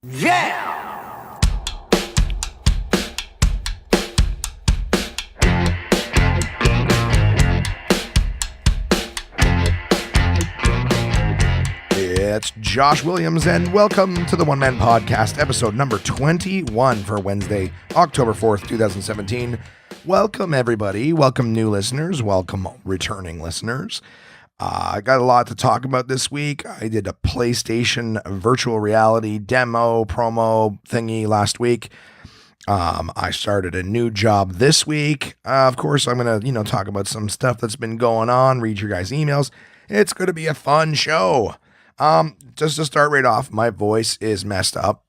Yeah! It's Josh Williams, and welcome to the One Man Podcast, episode number 21 for Wednesday, October 4th, 2017. Welcome, everybody. Welcome, new listeners. Welcome, returning listeners. I got a lot to talk about this week. I did a PlayStation virtual reality demo promo thingy last week. I started a new job this week. Of course, I'm going to, talk about some stuff that's been going on, read your guys' emails. It's going to be a fun show. Just to start right off, my voice is messed up.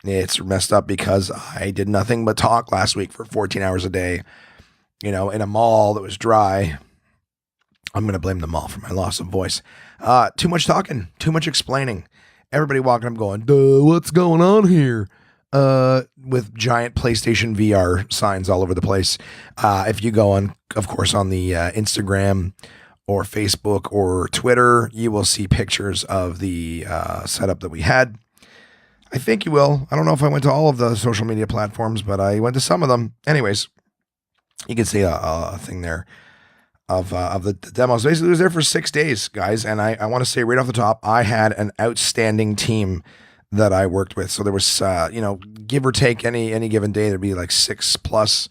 It's messed up because I did nothing but talk last week for 14 hours a day, in a mall that was dry. I'm going to blame the mall for my loss of voice. Too much talking, too much explaining. Everybody walking up going, duh, what's going on here? With giant PlayStation VR signs all over the place. If you go on, of course, on the Instagram or Facebook or Twitter, you will see pictures of the setup that we had. I think you will. I don't know if I went to all of the social media platforms, but I went to some of them. Anyways, you can see a thing there of the demos. Basically, it was there for 6 days, guys. And I want to say right off the top, I had an outstanding team that I worked with. So there was, give or take any given day, there'd be like 6+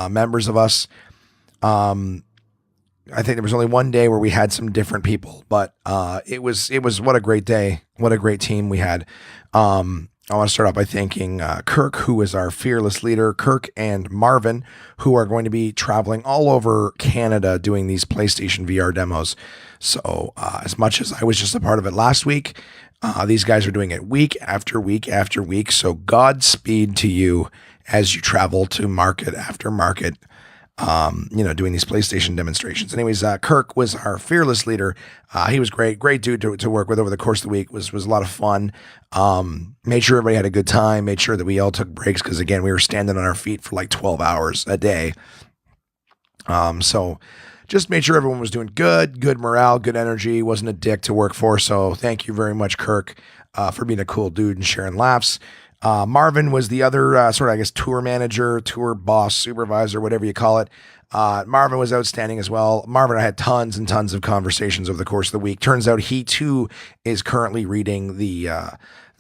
members of us. I think there was only one day where we had some different people, but it was what a great day, what a great team we had. I want to start off by thanking Kirk, who is our fearless leader, Kirk and Marvin, who are going to be traveling all over Canada doing these PlayStation VR demos. So as much as I was just a part of it last week, these guys are doing it week after week after week. So Godspeed to you as you travel to market after market, doing these PlayStation demonstrations. Anyways, Kirk was our fearless leader. He was great dude to work with over the course of the week. Was a lot of fun. Made sure everybody had a good time, made sure that we all took breaks. Cause again, we were standing on our feet for like 12 hours a day. So just made sure everyone was doing good morale, good energy, wasn't a dick to work for. So thank you very much, Kirk, for being a cool dude and sharing laughs. Marvin was the other tour manager, tour boss, supervisor, whatever you call it. Marvin was outstanding as well. Marvin and I had tons and tons of conversations over the course of the week. Turns out he too is currently reading the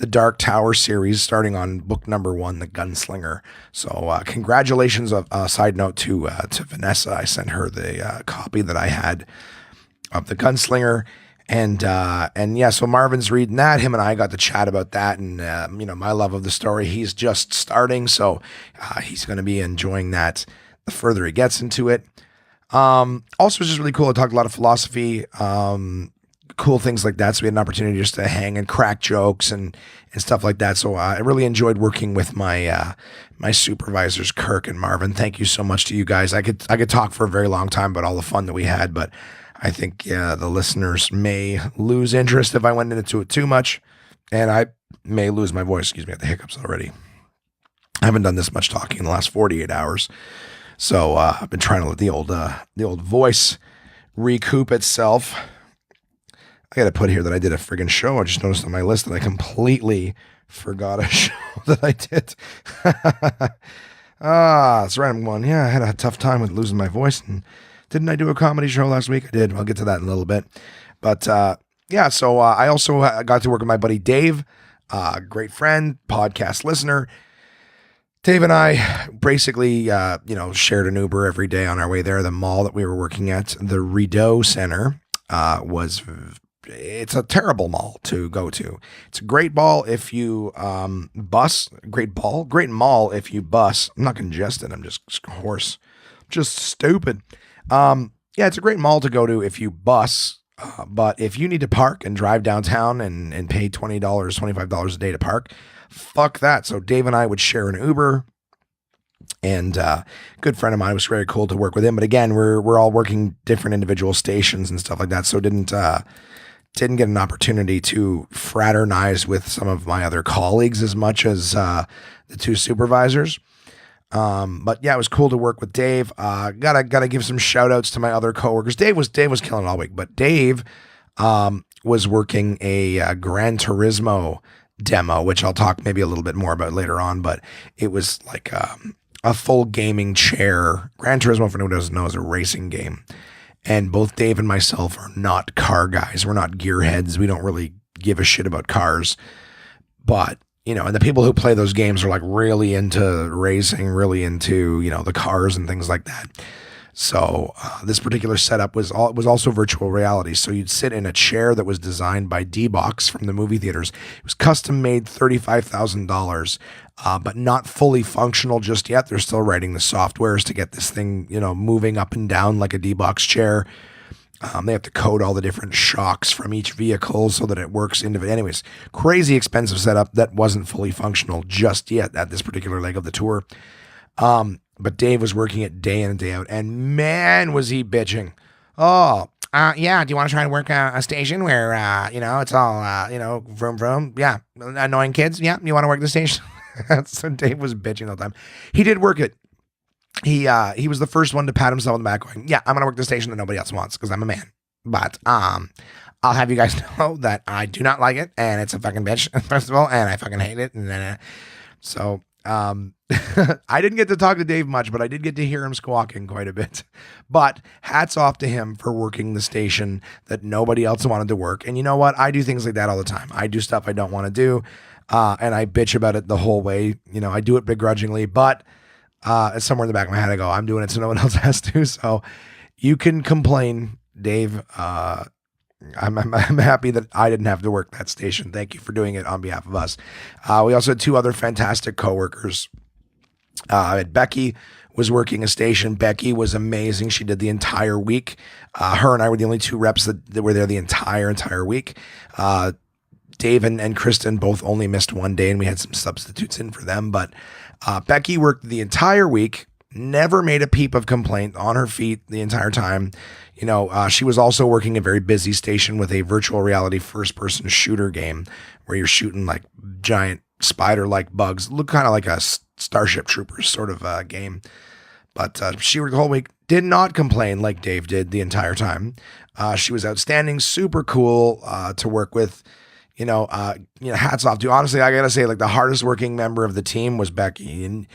Dark Tower series, starting on book number 1, The Gunslinger. So congratulations. Side note to Vanessa, I sent her the copy that I had of The Gunslinger. And yeah, so Marvin's reading that. Him and I got to chat about that and, my love of the story. He's just starting, so he's going to be enjoying that the further he gets into it. Also, it's just really cool. I talked a lot of philosophy, cool things like that. So we had an opportunity just to hang and crack jokes and stuff like that. So I really enjoyed working with my my supervisors, Kirk and Marvin. Thank you so much to you guys. I could talk for a very long time about all the fun that we had, but I think the listeners may lose interest if I went into it too much, and I may lose my voice. Excuse me, I got the hiccups already. I haven't done this much talking in the last 48 hours, so I've been trying to let the old voice recoup itself. I got to put here that I did a friggin' show. I just noticed on my list that I completely forgot a show that I did. It's a random one. Yeah, I had a tough time with losing my voice, and didn't I do a comedy show last week? I did. I'll get to that in a little bit. But yeah, so I also got to work with my buddy Dave, great friend, podcast listener. Dave and I basically, shared an Uber every day on our way there. The mall that we were working at, the Rideau Center, it's a terrible mall to go to. It's a great mall if you bus. Great mall if you bus. I'm not congested. I'm just hoarse. Just stupid. It's a great mall to go to if you bus, but if you need to park and drive downtown and pay $20, $25 a day to park, fuck that. So Dave and I would share an Uber, and good friend of mine. It was very cool to work with him. But again, we're all working different individual stations and stuff like that. So didn't get an opportunity to fraternize with some of my other colleagues as much as the two supervisors. But yeah, it was cool to work with Dave. Gotta give some shout outs to my other coworkers. Dave was killing it all week, but Dave was working a Gran Turismo demo, which I'll talk maybe a little bit more about later on, but it was like a full gaming chair. Gran Turismo, for anyone who doesn't know, is a racing game. And both Dave and myself are not car guys. We're not gearheads. We don't really give a shit about cars. But, and the people who play those games are like really into racing, really into, the cars and things like that. So this particular setup was also virtual reality. So you'd sit in a chair that was designed by D-Box from the movie theaters. It was custom made, $35,000, but not fully functional just yet. They're still writing the softwares to get this thing, moving up and down like a D-Box chair. They have to code all the different shocks from each vehicle so that it works individually. Anyways, crazy expensive setup that wasn't fully functional just yet at this particular leg of the tour. But Dave was working it day in and day out, and man, was he bitching. Oh, yeah, do you want to try and work a station where, it's all, vroom, vroom? Yeah, annoying kids? Yeah, you want to work the station? So Dave was bitching all the time. He did work it. He was the first one to pat himself on the back going, yeah, I'm going to work the station that nobody else wants because I'm a man. But I'll have you guys know that I do not like it, and it's a fucking bitch, first of all, and I fucking hate it. And then, I didn't get to talk to Dave much, but I did get to hear him squawking quite a bit. But hats off to him for working the station that nobody else wanted to work. And you know what? I do things like that all the time. I do stuff I don't want to do, and I bitch about it the whole way. I do it begrudgingly, but it's somewhere in the back of my head. I go, I'm doing it so no one else has to. So you can complain, Dave. I'm happy that I didn't have to work that station. Thank you for doing it on behalf of us. We also had two other fantastic coworkers. Becky was working a station. Becky was amazing. She did the entire week. Her and I were the only two reps that were there the entire week. Dave and Kristen both only missed one day, and we had some substitutes in for them. But Becky worked the entire week, never made a peep of complaint, on her feet the entire time. She was also working a very busy station with a virtual reality first-person shooter game where you're shooting like giant spider-like bugs. Look kind of like a Starship Troopers sort of game. But she worked the whole week, did not complain like Dave did the entire time. She was outstanding, super cool to work with. Hats off to. Honestly, I gotta say, like, the hardest working member of the team was Becky, and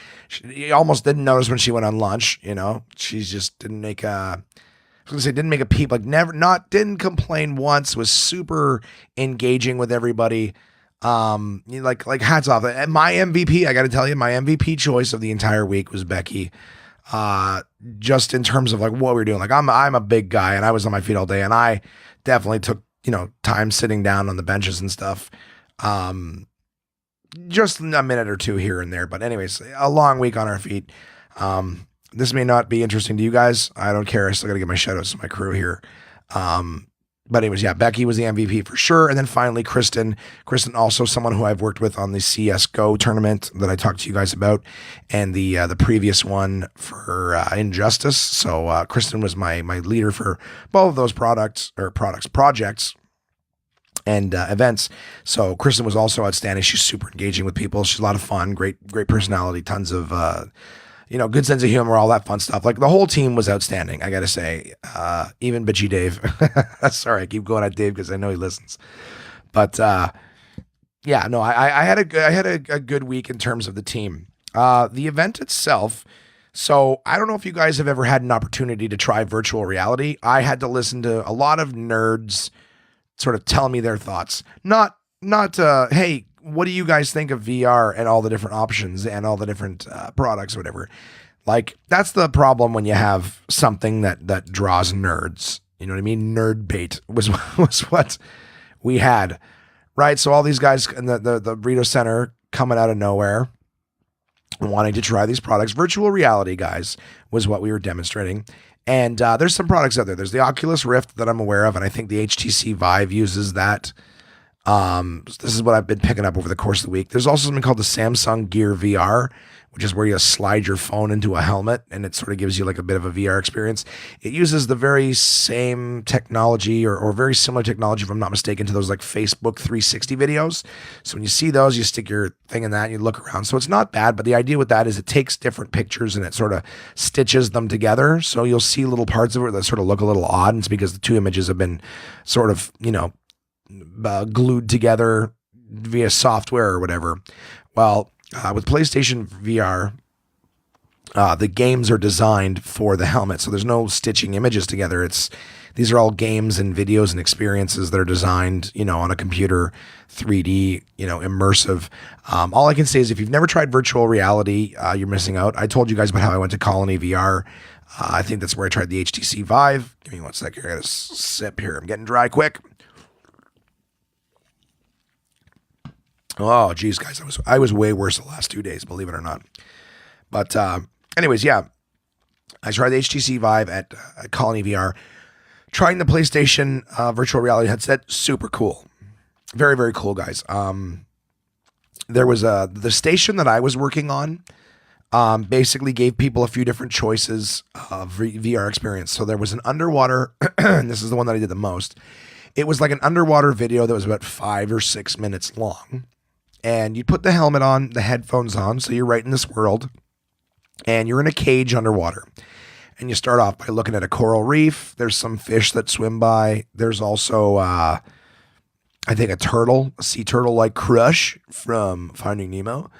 you almost didn't notice when she went on lunch. She just didn't make didn't make a peep, like didn't complain once, was super engaging with everybody. Like hats off. And my MVP, I got to tell you, my MVP choice of the entire week was Becky. Just in terms of like what we were doing. Like I'm a big guy and I was on my feet all day, and I definitely took, time sitting down on the benches and stuff. Just a minute or two here and there. But anyways, a long week on our feet. This may not be interesting to you guys. I don't care. I still got to give my shout outs to my crew here. But anyways, yeah, Becky was the MVP for sure. And then finally, Kristen, also someone who I've worked with on the CSGO tournament that I talked to you guys about, and the previous one for Injustice. So Kristen was my leader for both of those projects and events. So Kristen was also outstanding. She's super engaging with people. She's a lot of fun, great personality, tons of good sense of humor, all that fun stuff. Like the whole team was outstanding, I gotta say. Even bitchy Dave. Sorry, I keep going at Dave because I know he listens. But I had a good week in terms of the team. The event itself. So I don't know if you guys have ever had an opportunity to try virtual reality. I had to listen to a lot of nerds sort of tell me their thoughts. Not hey, what do you guys think of VR and all the different options and all the different products, or whatever? Like, that's the problem when you have something that draws nerds. You know what I mean? Nerd bait was what we had, right? So all these guys in the Burrito Center coming out of nowhere, wanting to try these products. Virtual reality, guys, was what we were demonstrating. And there's some products out there. There's the Oculus Rift that I'm aware of, and I think the HTC Vive uses that. This is what I've been picking up over the course of the week. There's also something called the Samsung Gear VR, which is where you slide your phone into a helmet and it sort of gives you like a bit of a VR experience. It uses the very same technology or very similar technology, if I'm not mistaken, to those like Facebook 360 videos. So when you see those, you stick your thing in that and you look around. So it's not bad, but the idea with that is it takes different pictures and it sort of stitches them together. So you'll see little parts of it that sort of look a little odd. And it's because the two images have been sort of, glued together via software or whatever. Well, with PlayStation VR, the games are designed for the helmet, so there's no stitching images together. These are all games and videos and experiences that are designed, on a computer, 3D, immersive. All I can say is if you've never tried virtual reality, you're missing out. I told you guys about how I went to Colony VR. I think that's where I tried the HTC Vive. Give me one sec here. I got a sip here. I'm getting dry quick. Oh, geez, guys, I was way worse the last 2 days, believe it or not. But anyways, yeah, I tried the HTC Vive at Colony VR. Trying the PlayStation virtual reality headset, super cool. Very, very cool, guys. There was the station that I was working on basically gave people a few different choices of VR experience. So there was an underwater, and this is the one that I did the most. It was like an underwater video that was about 5 or 6 minutes long. And you put the helmet on, the headphones on, so you're right in this world. And you're in a cage underwater. And you start off by looking at a coral reef. There's some fish that swim by. There's also, I think, a sea turtle like Crush from Finding Nemo.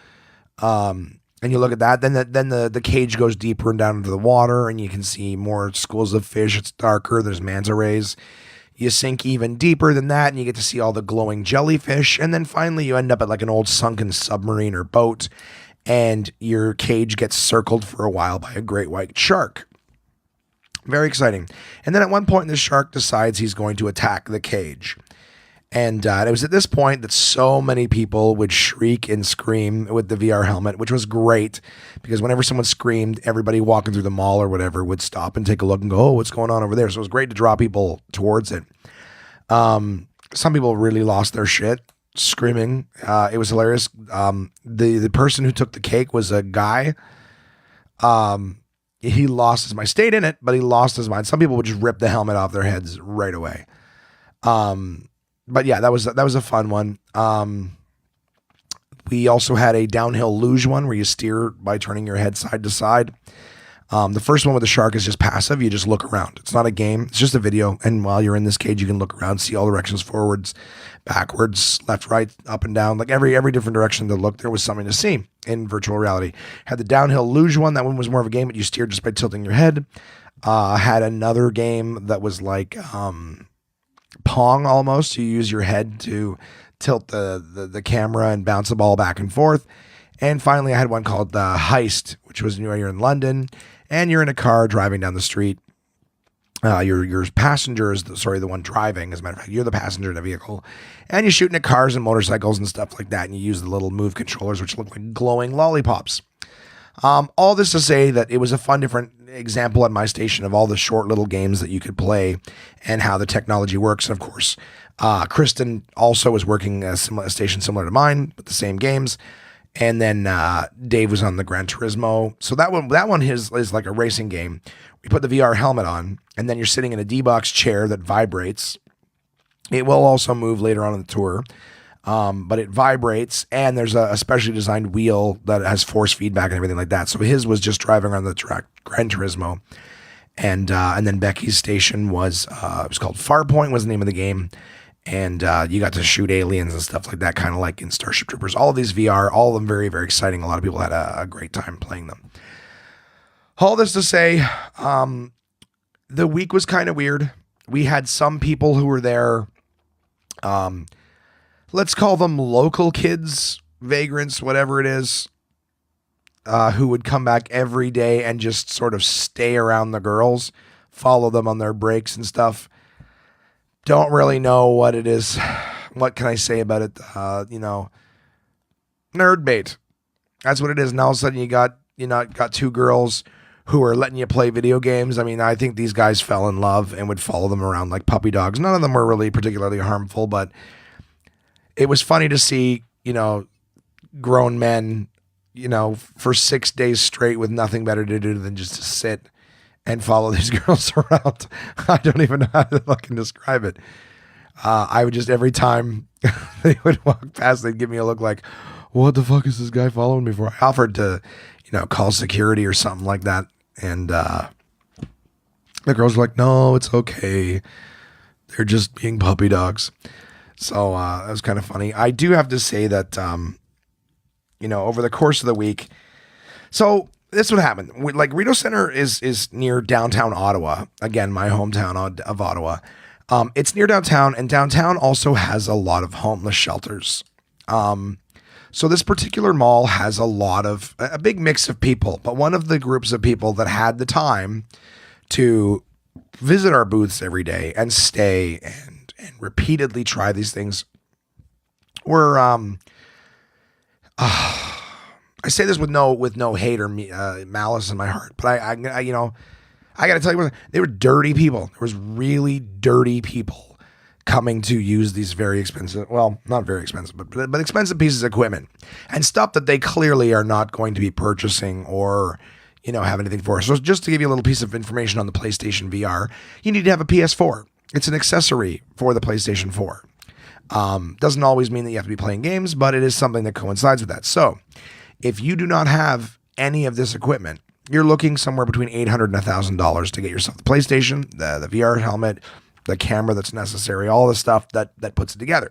And you look at that. Then the cage goes deeper and down into the water, and you can see more schools of fish. It's darker. There's manta rays. You sink even deeper than that, and you get to see all the glowing jellyfish. And then finally, you end up at like an old sunken submarine or boat, and your cage gets circled for a while by a great white shark. Very exciting. And then at one point, the shark decides he's going to attack the cage. And it was at this point that so many people would shriek and scream with the VR helmet, which was great because whenever someone screamed, everybody walking through the mall or whatever would stop and take a look and go, oh, what's going on over there? So it was great to draw people towards it. Some people really lost their shit screaming. It was hilarious. The person who took the cake was a guy. He lost his mind. Stayed in it, but he lost his mind. Some people would just rip the helmet off their heads right away. But yeah, that was a fun one. We also had a downhill luge one where you steer by turning your head side to side. The first one with the shark is just passive. You just look around. It's not a game. It's just a video. And while you're in this cage, you can look around, see all directions, forwards, backwards, left, right, up and down. Like every different direction to look, there was something to see in virtual reality. Had the downhill luge one. That one was more of a game, but you steered just by tilting your head. Had another game that was like Pong almost. You use your head to tilt the camera and bounce the ball back and forth. And finally, I had one called the Heist, which was you're in London and you're in a car driving down the street. Your passenger is the one driving. As a matter of fact, you're the passenger in a vehicle, and you're shooting at cars and motorcycles and stuff like that. And you use the little Move controllers, which look like glowing lollipops. All this to say that it was a fun, different example at my station of all the short little games that you could play and how the technology works. And of course, Kristen also was working a station similar to mine with the same games. And then Dave was on the Gran Turismo. So that one is like a racing game. We put the VR helmet on, and then you're sitting in a D-box chair that vibrates. It will also move later on in the tour, but it vibrates, and there's a specially designed wheel that has force feedback and everything like that. So his was just driving around the track, Gran Turismo. And then Becky's station was it was called Farpoint was the name of the game. And you got to shoot aliens and stuff like that, kind of like in Starship Troopers. All of these VR, all of them very, very exciting. A lot of people had a great time playing them. All this to say, the week was kind of weird. We had some people who were there, let's call them local kids, vagrants, whatever it is, who would come back every day and just sort of stay around the girls, follow them on their breaks and stuff. Don't really know what it is. What can I say about it? Nerd bait. That's what it is. And all of a sudden you got two girls who are letting you play video games. I mean, I think these guys fell in love and would follow them around like puppy dogs. None of them were really particularly harmful, but it was funny to see, grown men, for 6 days straight with nothing better to do than just to sit and follow these girls around. I don't even know how to fucking describe it. I would just, every time they would walk past, they'd give me a look like, what the fuck is this guy following me for? I offered to, call security or something like that. And the girls were like, no, it's okay. They're just being puppy dogs. So that was kind of funny. I do have to say that, over the course of the week, so this is what happened. Like Rideau Center is near downtown Ottawa. Again, my hometown of Ottawa. It's near downtown, and downtown also has a lot of homeless shelters. So this particular mall has a big mix of people, but one of the groups of people that had the time to visit our booths every day and stay and repeatedly try these things were, I say this with no hate or malice in my heart, but I got to tell you, they were dirty people. There was really dirty people coming to use these very expensive, well, not very expensive, but expensive pieces of equipment and stuff that they clearly are not going to be purchasing or, have anything for. So just to give you a little piece of information on the PlayStation VR, you need to have a PS4. It's an accessory for the PlayStation 4. Doesn't always mean that you have to be playing games, but it is something that coincides with that. So if you do not have any of this equipment, you're looking somewhere between $800 and $1,000 to get yourself the PlayStation, the VR helmet, the camera that's necessary, all the stuff that puts it together.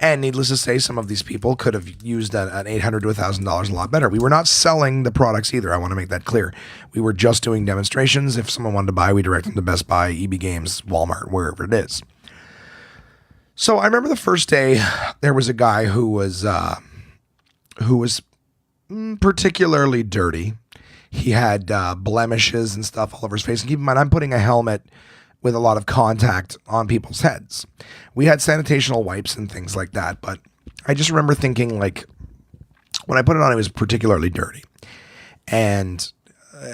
And needless to say, some of these people could have used an $800 to $1,000 a lot better. We were not selling the products either. I want to make that clear. We were just doing demonstrations. If someone wanted to buy, we direct them to Best Buy, EB Games, Walmart, wherever it is. So I remember the first day, there was a guy who was particularly dirty. He had blemishes and stuff all over his face. And keep in mind, I'm putting a helmet with a lot of contact on people's heads. We had sanitational wipes and things like that, but I just remember thinking, like, when I put it on, it was particularly dirty. And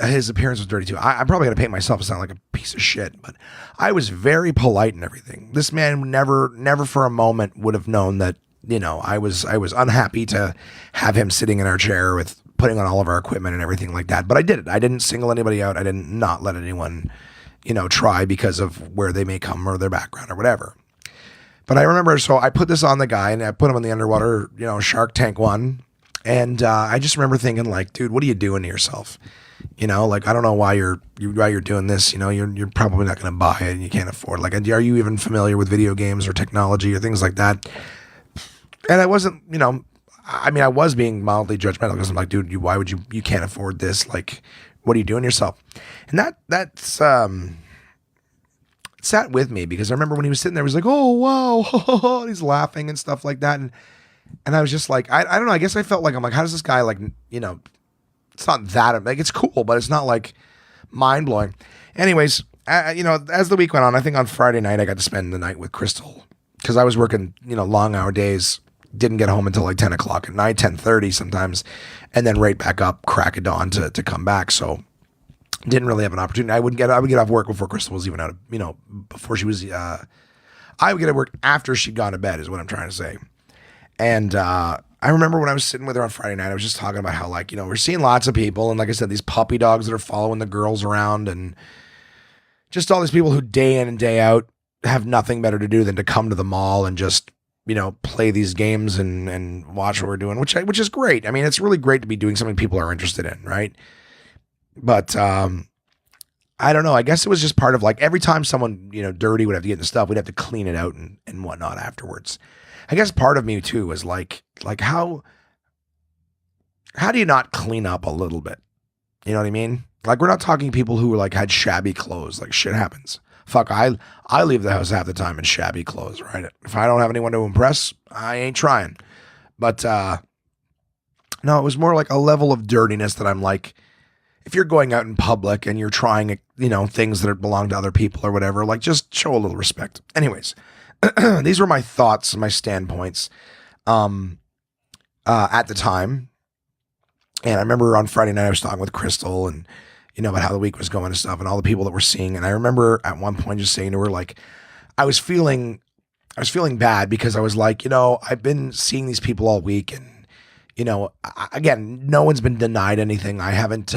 his appearance was dirty too. I'm probably going to paint myself to sound like a piece of shit, but I was very polite and everything. This man never for a moment would have known that, I was unhappy to have him sitting in our chair with putting on all of our equipment and everything like that. But I did it. I didn't single anybody out. I didn't not let anyone, try because of where they may come or their background or whatever. But I remember, so I put this on the guy and I put him in the underwater, Shark Tank 1. And I just remember thinking, like, dude, what are you doing to yourself? Like, I don't know why you're doing this. You're probably not going to buy it and you can't afford it. Like, are you even familiar with video games or technology or things like that? And I wasn't, I was being mildly judgmental because I'm like, dude, why would you can't afford this? Like, what are you doing to yourself? And that's sat with me because I remember when he was sitting there, he was like, oh, wow. He's laughing and stuff like that. And I was just like, I don't know. I guess I felt like, I'm like, how does this guy, like, it's not that, like, it's cool, but it's not like mind blowing. Anyways, as the week went on, I think on Friday night, I got to spend the night with Crystal because I was working, long hour days. Didn't get home until like 10 o'clock at night, 10:30 sometimes, and then right back up, crack of dawn to come back. So didn't really have an opportunity. I would get off work before Crystal was even out of, before she was, I would get at work after she'd gone to bed is what I'm trying to say. And I remember when I was sitting with her on Friday night, I was just talking about how, like, we're seeing lots of people. And like I said, these puppy dogs that are following the girls around and just all these people who day in and day out have nothing better to do than to come to the mall and just, play these games and watch what we're doing, which is great. I mean, it's really great to be doing something people are interested in, right? But I don't know. I guess it was just part of, like, every time someone, dirty would have to get into stuff, we'd have to clean it out and whatnot afterwards. I guess part of me too was like how do you not clean up a little bit? You know what I mean? Like, we're not talking people who like had shabby clothes. Like, shit happens. Fuck, I leave the house half the time in shabby clothes, right? If I don't have anyone to impress, I ain't trying. But no, it was more like a level of dirtiness that I'm like, if you're going out in public and you're trying, things that belong to other people or whatever, like, just show a little respect. Anyways, these were my thoughts, my standpoints at the time. And I remember on Friday night I was talking with Crystal and, about how the week was going and stuff and all the people that we're seeing. And I remember at one point just saying to her, like, I was feeling bad because I was like, I've been seeing these people all week and, again, no one's been denied anything. I haven't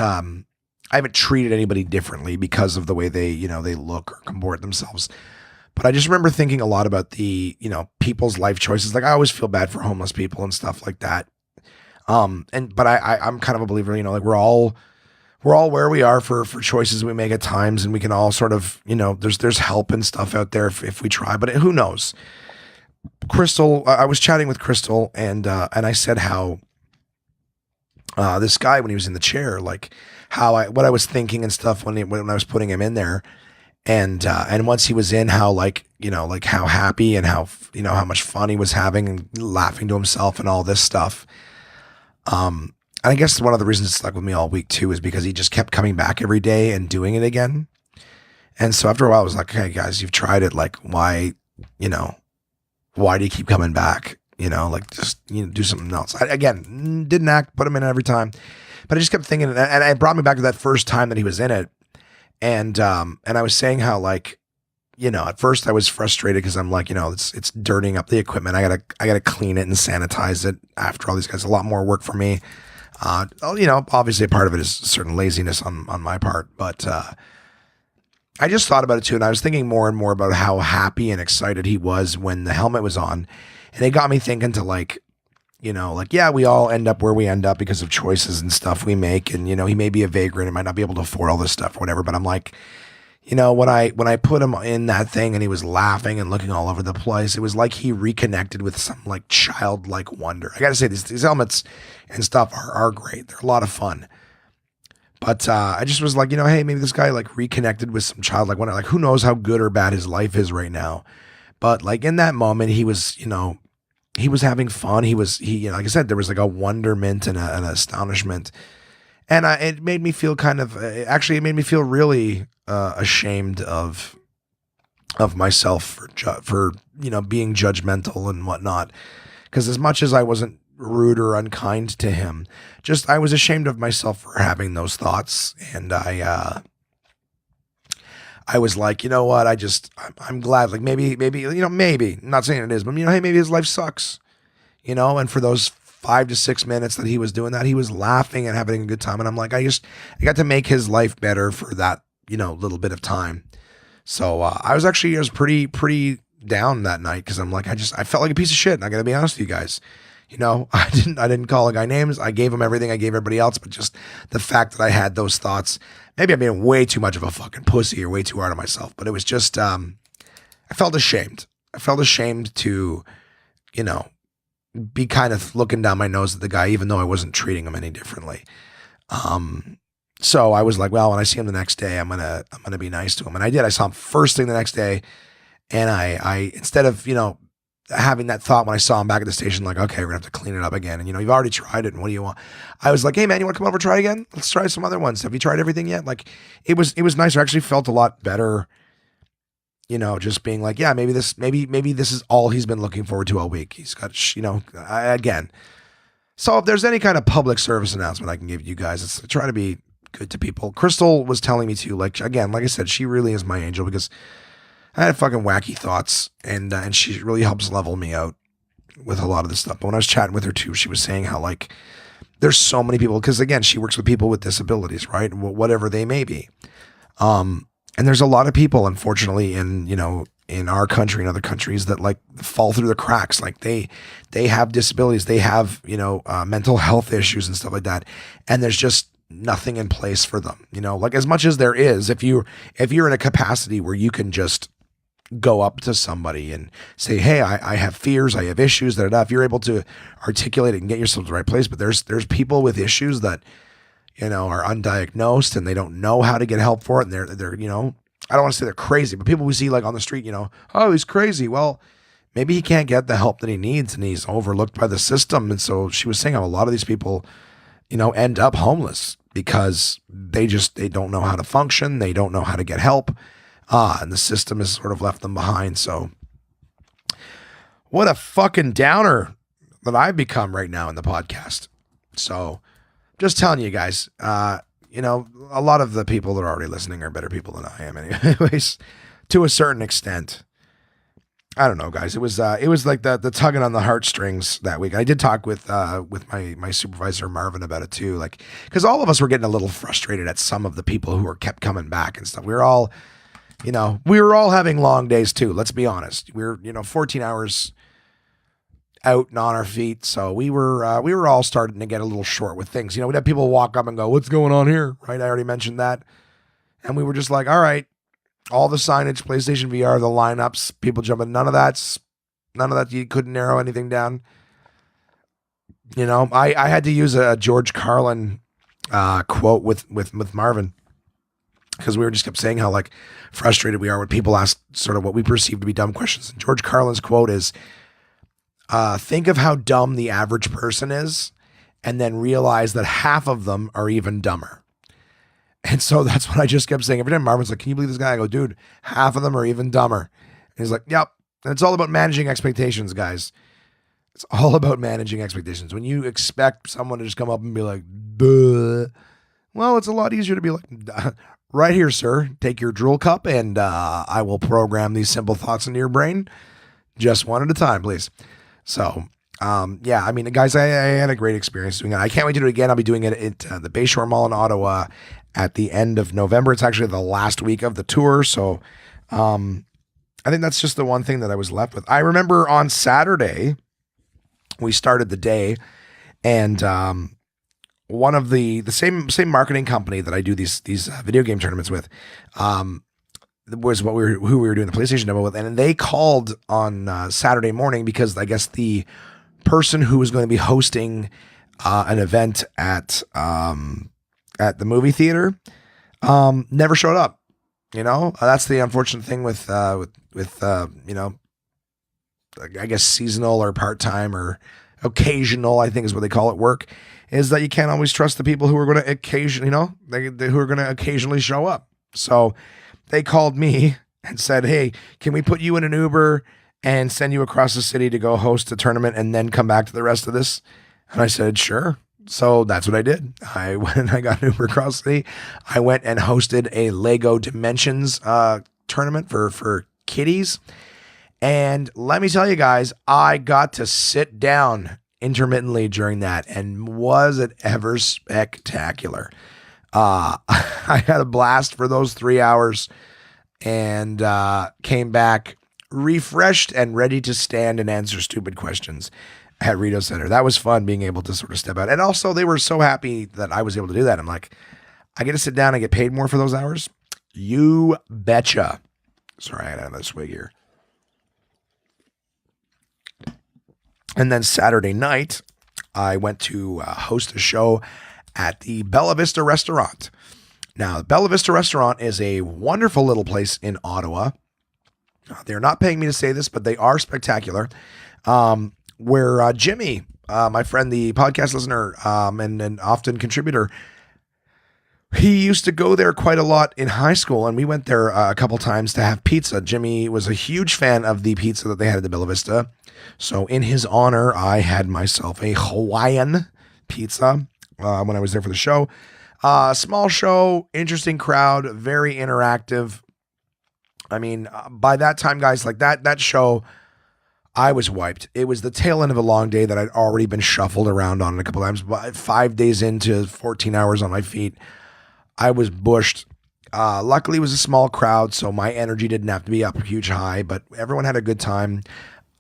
treated anybody differently because of the way they, they look or comport themselves. But I just remember thinking a lot about the, people's life choices. Like, I always feel bad for homeless people and stuff like that. But I'm kind of a believer, like, we're all we're all where we are for choices we make at times, and we can all sort of, there's help and stuff out there if we try, but who knows? Crystal, I was chatting with Crystal, and I said how this guy, when he was in the chair, like what I was thinking and stuff when I was putting him in there, and once he was in, how like how happy and how how much fun he was having and laughing to himself and all this stuff. I guess one of the reasons it stuck with me all week too is because he just kept coming back every day and doing it again. And so after a while, I was like, "Hey guys, you've tried it. Like, why do you keep coming back? Like just do something else." I, again, didn't act, put him in every time, but I just kept thinking, and it brought me back to that first time that he was in it, and I was saying how like, at first I was frustrated because I'm like, it's dirtying up the equipment. I gotta clean it and sanitize it after all these guys. A lot more work for me. Obviously a part of it is certain laziness on my part, but I just thought about it too, and I was thinking more and more about how happy and excited he was when the helmet was on, and it got me thinking to like, yeah, we all end up where we end up because of choices and stuff we make, and he may be a vagrant and might not be able to afford all this stuff or whatever, but I'm like, when I put him in that thing and he was laughing and looking all over the place, it was like he reconnected with some like childlike wonder. I gotta say, these helmets and stuff are great. They're a lot of fun. But I just was like, hey, maybe this guy like reconnected with some childlike wonder. Like, who knows how good or bad his life is right now. But like in that moment, he was, he was having fun. Like I said, there was like a wonderment and an astonishment. And it made me feel it made me feel really ashamed of myself for being judgmental and whatnot. Because as much as I wasn't rude or unkind to him, just I was ashamed of myself for having those thoughts, and I was like, you know what, I'm glad, like maybe maybe not saying it is, but hey, maybe his life sucks, and for those 5 to 6 minutes that he was doing that, he was laughing and having a good time, and I'm like, I got to make his life better for that little bit of time. So I was pretty down that night, because I'm like, I felt like a piece of shit, and I gotta be honest with you guys. I didn't call a guy names. I gave him everything I gave everybody else, but just the fact that I had those thoughts, maybe I'm being way too much of a fucking pussy or way too hard on myself, but it was just, I felt ashamed. I felt ashamed to, be kind of looking down my nose at the guy, even though I wasn't treating him any differently. So I was like, well, when I see him the next day, I'm going to be nice to him. And I did. I saw him first thing the next day. And I instead of, having that thought when I saw him back at the station, like, okay, we're gonna have to clean it up again. And you've already tried it, and what do you want? I was like, hey man, you want to come over and try it again? Let's try some other ones. Have you tried everything yet? Like, it was nice. I actually felt a lot better, just being like, yeah, maybe this is all he's been looking forward to all week. He's got, again. So if there's any kind of public service announcement I can give you guys, it's try to be good to people. Crystal was telling me to, like, again, like I said, she really is my angel, because I had fucking wacky thoughts, and she really helps level me out with a lot of this stuff. But when I was chatting with her too, she was saying how like there's so many people, because again, she works with people with disabilities, right? Whatever they may be. And there's a lot of people, unfortunately, in our country and other countries that like fall through the cracks. Like they have disabilities, they have, mental health issues and stuff like that. And there's just nothing in place for them, like as much as there is, if you're in a capacity where you can just go up to somebody and say, hey, I have fears, I have issues, if you're able to articulate it and get yourself to the right place. But there's people with issues that, are undiagnosed, and they don't know how to get help for it. And they're, I don't want to say they're crazy, but people we see like on the street, oh, he's crazy. Well, maybe he can't get the help that he needs, and he's overlooked by the system. And so she was saying how a lot of these people, end up homeless because they don't know how to function. They don't know how to get help. And the system has sort of left them behind. So what a fucking downer that I've become right now in the podcast. So just telling you guys, a lot of the people that are already listening are better people than I am anyways, to a certain extent. I don't know, guys. It was like the tugging on the heartstrings that week. I did talk with my supervisor Marvin about it too, like, because all of us were getting a little frustrated at some of the people who were kept coming back and stuff. We were all having long days too. Let's be honest. We're 14 hours out and on our feet. So we were all starting to get a little short with things. We'd have people walk up and go, "What's going on here?" Right? I already mentioned that. And we were just like, all right, all the signage, PlayStation VR, the lineups, people jumping, none of that, you couldn't narrow anything down. I had to use a George Carlin quote with Marvin, because we were just kept saying how like frustrated we are when people ask sort of what we perceive to be dumb questions. And George Carlin's quote is, think of how dumb the average person is, and then realize that half of them are even dumber. And so that's what I just kept saying. Every time Marvin's like, "Can you believe this guy?" I go, "Dude, half of them are even dumber." And he's like, "Yep." And it's all about managing expectations, guys. It's all about managing expectations. When you expect someone to just come up and be like, "Duh," well, it's a lot easier to be like, "Right here, sir. Take your drool cup and I will program these simple thoughts into your brain. Just one at a time, please." So, yeah, I mean, guys, I had a great experience doing it. I can't wait to do it again. I'll be doing it at the Bayshore Mall in Ottawa at the end of November. It's actually the last week of the tour. So, I think that's just the one thing that I was left with. I remember on Saturday, we started the day, and one of the same marketing company that I do these video game tournaments with, was who we were doing the PlayStation demo with, and they called on Saturday morning because I guess the person who was going to be hosting an event at the movie theater never showed up. That's the unfortunate thing with I guess seasonal or part-time or occasional, I think is what they call it, work, is that you can't always trust the people who are going to who are going to occasionally show up. So they called me and said, "Hey, can we put you in an Uber and send you across the city to go host a tournament and then come back to the rest of this?" And I said, "Sure." So that's what I did. I went and I got an Uber across the city. I went and hosted a Lego Dimensions tournament for kiddies. And let me tell you guys, I got to sit down intermittently during that, and was it ever spectacular. I had a blast for those 3 hours, and came back refreshed and ready to stand and answer stupid questions at Rideau Center. That was fun, being able to sort of step out. And also, they were so happy that I was able to do that. I'm like, I get to sit down and get paid more for those hours? You betcha. Sorry, I had another swig here. And then Saturday night, I went to host a show at the Bella Vista Restaurant. Now, the Bella Vista Restaurant is a wonderful little place in Ottawa. They're not paying me to say this, but they are spectacular. Where Jimmy, my friend, the podcast listener, and often contributor, he used to go there quite a lot in high school, and we went there a couple times to have pizza. Jimmy was a huge fan of the pizza that they had at the Bella Vista. So in his honor, I had myself a Hawaiian pizza when I was there for the show. Small show, interesting crowd, very interactive. I mean, by that time, guys, like that show, I was wiped. It was the tail end of a long day that I'd already been shuffled around on a couple times. 5 days into 14 hours on my feet, I was bushed. Luckily, it was a small crowd, so my energy didn't have to be up huge high, but everyone had a good time.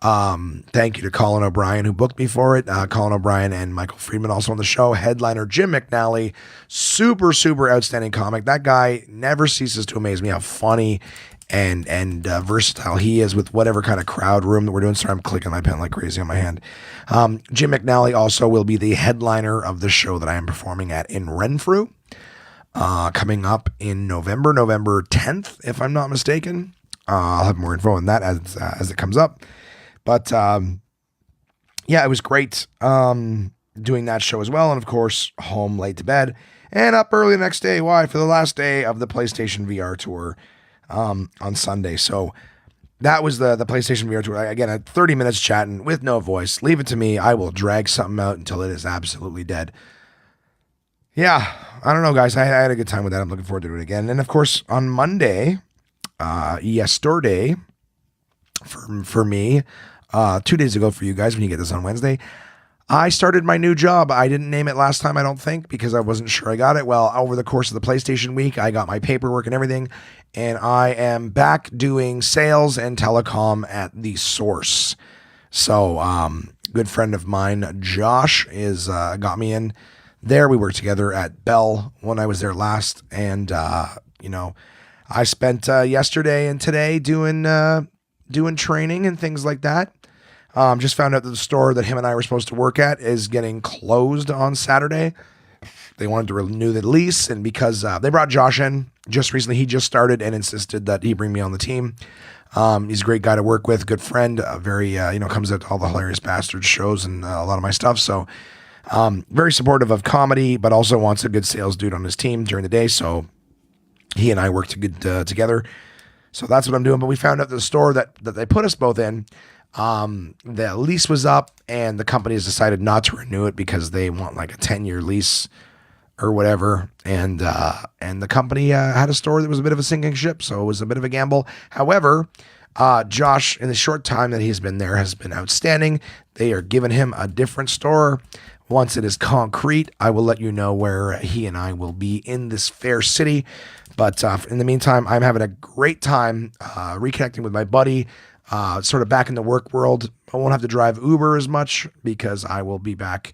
Thank you to Colin O'Brien, who booked me for it. Colin O'Brien and Michael Friedman also on the show. Headliner Jim McNally, super outstanding comic. That guy never ceases to amaze me how funny and versatile he is with whatever kind of crowd room that we're doing. Sorry, I'm clicking my pen like crazy on my hand. Jim McNally also will be the headliner of the show that I am performing at in Renfrew, coming up in November 10th, if I'm not mistaken. I'll have more info on that as it comes up. But yeah, it was great doing that show as well. And of course, home late to bed and up early the next day. Why? For the last day of the PlayStation VR tour on Sunday. So that was the PlayStation VR tour. Again, at 30 minutes chatting with no voice. Leave it to me. I will drag something out until it is absolutely dead. Yeah, I don't know, guys. I had a good time with that. I'm looking forward to doing it again. And of course, on Monday, yesterday, for me, 2 days ago for you guys when you get this on Wednesday, I started my new job. I didn't name it last time, I don't think, because I wasn't sure I got it. Well, over the course of the PlayStation week, I got my paperwork and everything, and I am back doing sales and telecom at The Source. So Good friend of mine, Josh, is got me in there. We worked together at Bell when I was there last, and I spent yesterday and today doing training and things like that. Just found out that the store that him and I were supposed to work at is getting closed on Saturday. They wanted to renew the lease, and because they brought Josh in just recently, he just started and insisted that he bring me on the team. He's a great guy to work with, good friend, very, comes out to all the Hilarious Bastards shows and a lot of my stuff. So very supportive of comedy, but also wants a good sales dude on his team during the day. So he and I work together. So that's what I'm doing. But we found out the store that they put us both in, the lease was up and the company has decided not to renew it because they want like a 10-year lease or whatever. And the company had a store that was a bit of a sinking ship. So it was a bit of a gamble. However, Josh, in the short time that he's been there, has been outstanding. They are giving him a different store. Once it is concrete, I will let you know where he and I will be in this fair city. But in the meantime, I'm having a great time reconnecting with my buddy, sort of back in the work world. I won't have to drive Uber as much because I will be back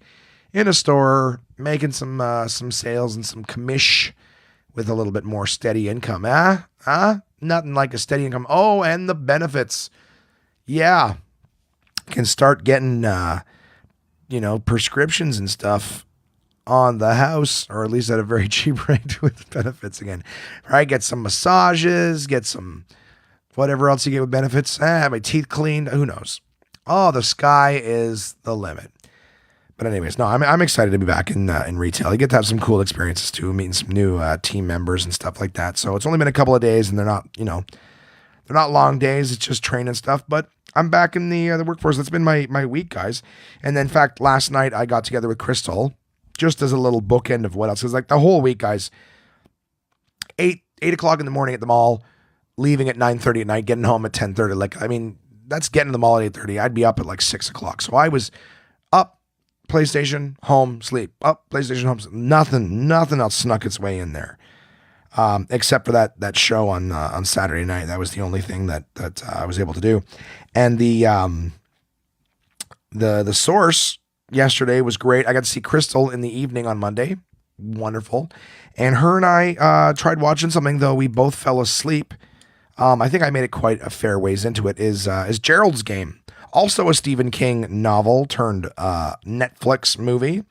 in a store making some sales and some commish with a little bit more steady income. Nothing like a steady income. Oh, and the benefits. Yeah. Can start getting, prescriptions and stuff on the house, or at least at a very cheap rate with benefits again. Right? Get some massages, get some whatever else you get with benefits. Have my teeth cleaned. Who knows? Oh, the sky is the limit. But anyways, no, I'm excited to be back in retail. You get to have some cool experiences too, meeting some new team members and stuff like that. So it's only been a couple of days, and they're not long days. It's just training stuff. But I'm back in the workforce. That's been my week, guys. And then, in fact, last night I got together with Crystal, just as a little bookend of what else. Because like the whole week, guys, 8 o'clock in the morning at the mall, leaving at 9:30 at night, getting home at 10:30. Like, I mean, that's getting to the mall at 8:30. I'd be up at like 6 o'clock. So I was up, PlayStation, home, sleep. Up, PlayStation, home, sleep. Nothing else snuck its way in there. Except for that show on Saturday night. That was the only thing that I was able to do. And the Source yesterday was great. I got to see Crystal in the evening on Monday. Wonderful. And her and I tried watching something, though we both fell asleep. I think I made it quite a fair ways into it, is Gerald's Game. Also a Stephen King novel turned Netflix movie.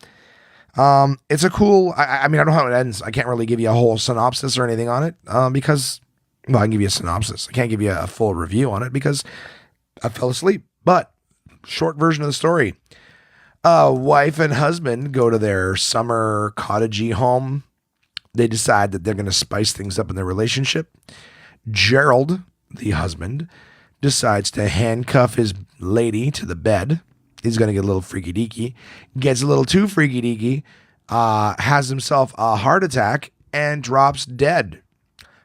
It's a cool, I mean, I don't know how it ends. I can't really give you a whole synopsis or anything on it because, well, I can give you a synopsis. I can't give you a full review on it because I fell asleep. But short version of the story. Wife and husband go to their summer cottagey home. They decide that they're going to spice things up in their relationship. Gerald, the husband, decides to handcuff his lady to the bed. He's going to get a little freaky deaky, gets a little too freaky deaky, has himself a heart attack and drops dead.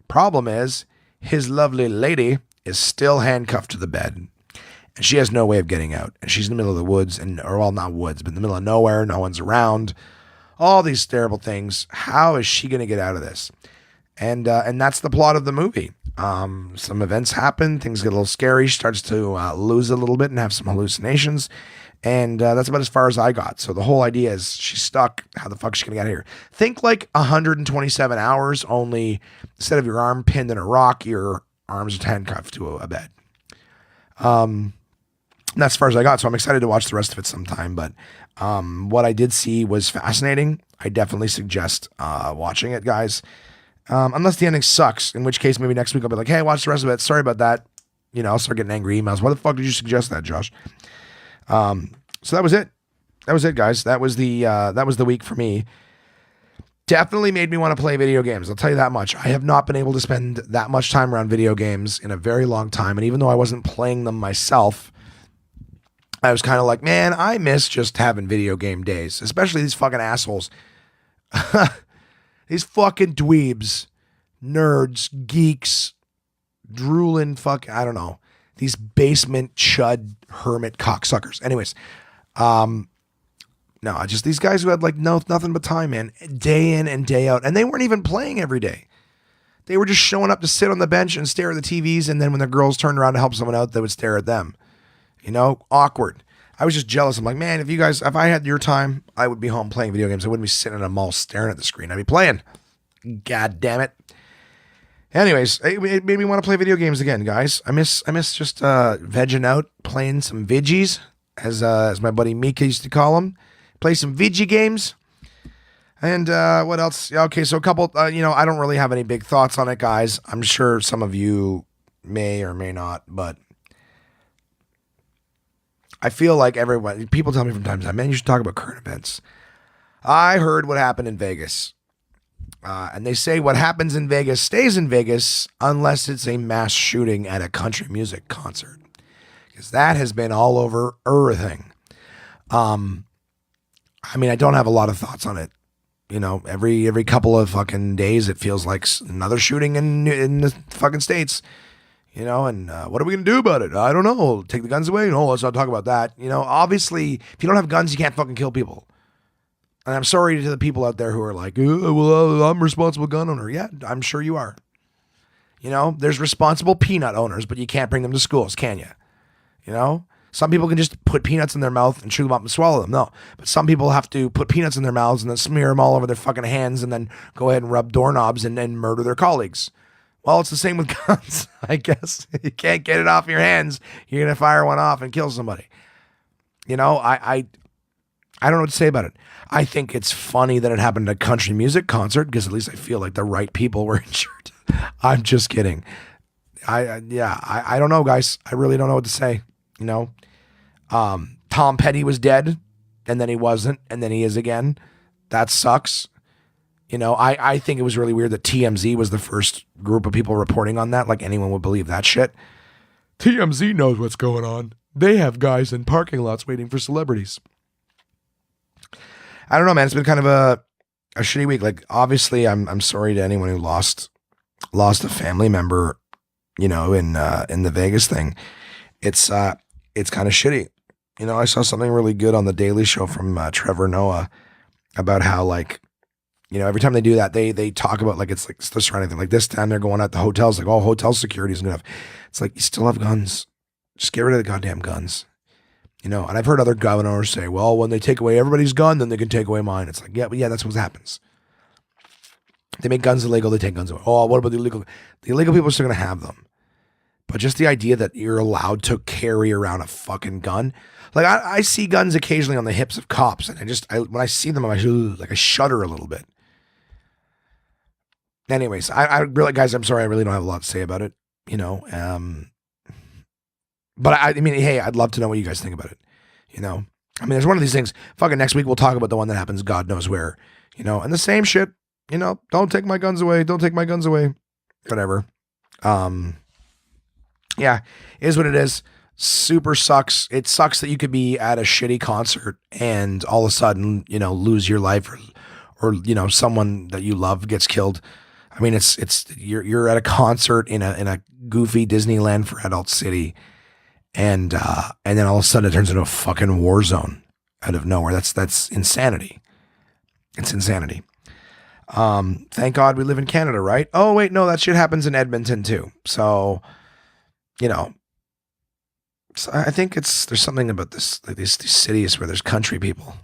Problem is, his lovely lady is still handcuffed to the bed and she has no way of getting out. And she's in the middle of the woods not woods, but in the middle of nowhere. No one's around. All these terrible things. How is she going to get out of this? And that's the plot of the movie. Some events happen. Things get a little scary. She starts to lose a little bit and have some hallucinations. And that's about as far as I got. So the whole idea is she's stuck. How the fuck is she going to get out of here? Think like 127 hours, only instead of your arm pinned in a rock, your arms are handcuffed to a bed. And that's as far as I got. So I'm excited to watch the rest of it sometime. But what I did see was fascinating. I definitely suggest watching it, guys. Unless the ending sucks, in which case maybe next week I'll be like, hey, watch the rest of it. Sorry about that. I'll start getting angry emails. Why the fuck did you suggest that, Josh? So that was it. That was it, guys. That was the week for me. Definitely made me want to play video games. I'll tell you that much. I have not been able to spend that much time around video games in a very long time. And even though I wasn't playing them myself, I was kind of like, man, I miss just having video game days, especially these fucking assholes. These fucking dweebs, nerds, geeks, drooling I don't know. These basement chud hermit cocksuckers. Anyways, no, just these guys who had like nothing but time, man, day in and day out. And they weren't even playing every day. They were just showing up to sit on the bench and stare at the TVs. And then when the girls turned around to help someone out, they would stare at them. Awkward. I was just jealous. I'm like, man, if I had your time, I would be home playing video games. I wouldn't be sitting in a mall staring at the screen. I'd be playing. God damn it. Anyways, it made me want to play video games again, guys. I miss just vegging out, playing some vidgies, as my buddy Mika used to call them. Play some vidgie games. And what else? Okay, so a couple, I don't really have any big thoughts on it, guys. I'm sure some of you may or may not, but I feel like people tell me from time to time, man, you should talk about current events. I heard what happened in Vegas. And they say what happens in Vegas stays in Vegas unless it's a mass shooting at a country music concert. Because that has been all over everything. I don't have a lot of thoughts on it. Every couple of fucking days, it feels like another shooting in the fucking States. And what are we going to do about it? I don't know. Take the guns away? No, let's not talk about that. Obviously, if you don't have guns, you can't fucking kill people. And I'm sorry to the people out there who are like, I'm a responsible gun owner. Yeah, I'm sure you are. There's responsible peanut owners, but you can't bring them to schools, can you? Some people can just put peanuts in their mouth and chew them up and swallow them. No, but some people have to put peanuts in their mouths and then smear them all over their fucking hands and then go ahead and rub doorknobs and then murder their colleagues. Well, it's the same with guns, I guess. You can't get it off your hands. You're going to fire one off and kill somebody. I don't know what to say about it. I think it's funny that it happened at a country music concert because at least I feel like the right people were injured. I'm just kidding. I don't know, guys. I really don't know what to say. Tom Petty was dead and then he wasn't and then he is again. That sucks. I think it was really weird that TMZ was the first group of people reporting on that. Like anyone would believe that shit. TMZ knows what's going on. They have guys in parking lots waiting for celebrities. I don't know, man. It's been kind of a shitty week. Like, obviously, I'm sorry to anyone who lost a family member, in the Vegas thing. It's kind of shitty. I saw something really good on the Daily Show from Trevor Noah about how, like, every time they do that, they talk about like it's like the surrounding thing. Like this time they're going at the hotels, like, oh, hotel security is enough. It's like you still have guns. Just get rid of the goddamn guns. And I've heard other governors say, well, when they take away everybody's gun, then they can take away mine. It's like, yeah, that's what happens. They make guns illegal, they take guns away. Oh, what about the illegal? The illegal people are still going to have them. But just the idea that you're allowed to carry around a fucking gun. Like, I see guns occasionally on the hips of cops, and when I see them, I shudder a little bit. Anyways, I really, guys, I'm sorry, I really don't have a lot to say about it. But hey, I'd love to know what you guys think about it. There's one of these things. Fucking next week we'll talk about the one that happens God knows where. And the same shit. Don't take my guns away. Don't take my guns away. Whatever. Yeah, is what it is. Super sucks. It sucks that you could be at a shitty concert and all of a sudden, lose your life or someone that you love gets killed. You're at a concert in a goofy Disneyland for Adult City. And then all of a sudden it turns into a fucking war zone out of nowhere. That's insanity. It's insanity. Thank God we live in Canada, right? Oh wait, no, that shit happens in Edmonton too. So, so I think there's something about this, like these cities where there's country people.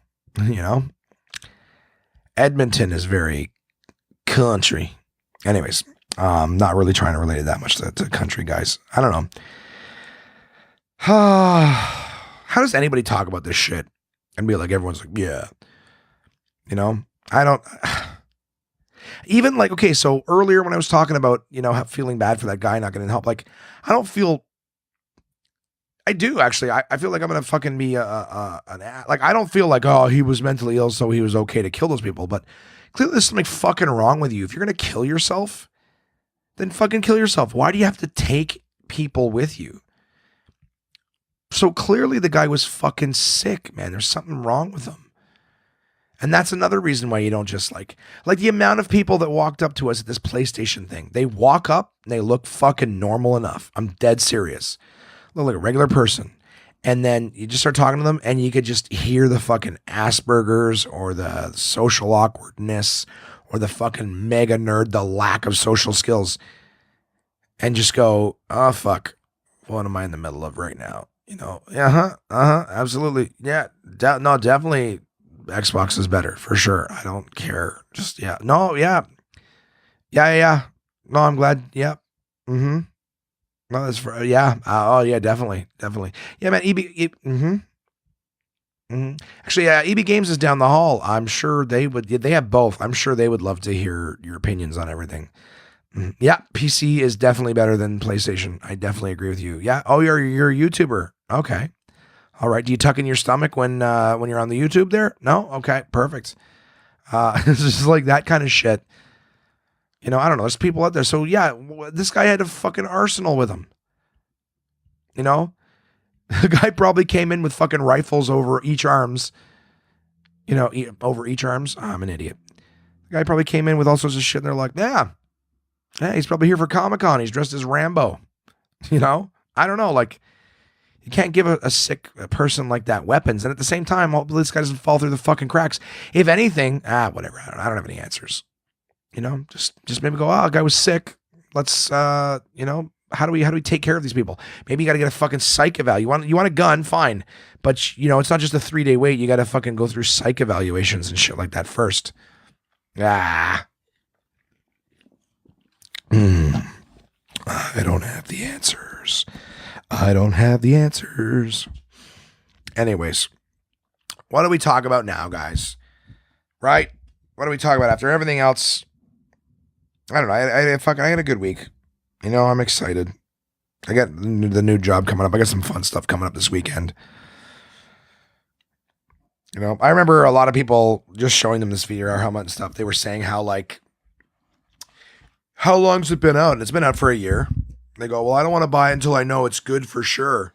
Edmonton is very country. Anyways, not really trying to relate it that much to country guys. I don't know. How does anybody talk about this shit and be like, everyone's like, yeah, I don't even like, okay. So earlier when I was talking about, feeling bad for that guy not getting help, like, I do actually. I feel like I'm going to fucking be like, I don't feel like, oh, he was mentally ill, so he was okay to kill those people. But clearly there's something fucking wrong with you. If you're going to kill yourself, then fucking kill yourself. Why do you have to take people with you? So clearly the guy was fucking sick, man. There's something wrong with him. And that's another reason why you don't just like the amount of people that walked up to us at this PlayStation thing. They walk up and they look fucking normal enough. I'm dead serious. Look like a regular person. And then you just start talking to them and you could just hear the fucking Asperger's or the social awkwardness or the fucking mega nerd, the lack of social skills. And just go, oh, fuck. What am I in the middle of right now? Absolutely. Yeah. No, definitely Xbox is better for sure. I don't care. Just, yeah. No, yeah. Yeah. No, I'm glad. Yeah. Mm-hmm. No, that's for, yeah. Oh, yeah, definitely. Yeah, man. Actually, yeah, EB Games is down the hall. I'm sure they would, yeah, they have both. I'm sure they would love to hear your opinions on everything. Yeah, PC is definitely better than PlayStation. I definitely agree with you. Yeah. Oh, you're a YouTuber. Okay. All right. Do you tuck in your stomach when you're on the YouTube there? No. Okay. Perfect. It's just like that kind of shit. I don't know. There's people out there. So yeah, this guy had a fucking arsenal with him. You know, the guy probably came in with fucking rifles over each arms. Over each arms. Oh, I'm an idiot. The guy probably came in with all sorts of shit. And they're like, yeah, he's probably here for Comic-Con. He's dressed as Rambo. I don't know. Like, you can't give a sick person like that weapons. And at the same time, hopefully this guy doesn't fall through the fucking cracks. If anything, whatever. I don't have any answers. Just maybe go, a guy was sick. Let's, how do we take care of these people? Maybe you got to get a fucking psych eval. You want a gun, fine. But, it's not just a 3-day wait. You got to fucking go through psych evaluations and shit like that first. I don't have the answers. Anyways, what do we talk about now, guys? Right? What do we talk about after everything else? I don't know. I had a good week. I'm excited. I got the new job coming up. I got some fun stuff coming up this weekend. I remember a lot of people just showing them this video or helmet and stuff. They were saying how long's it been out? And it's been out for a year. They go, well, I don't want to buy it until I know it's good for sure.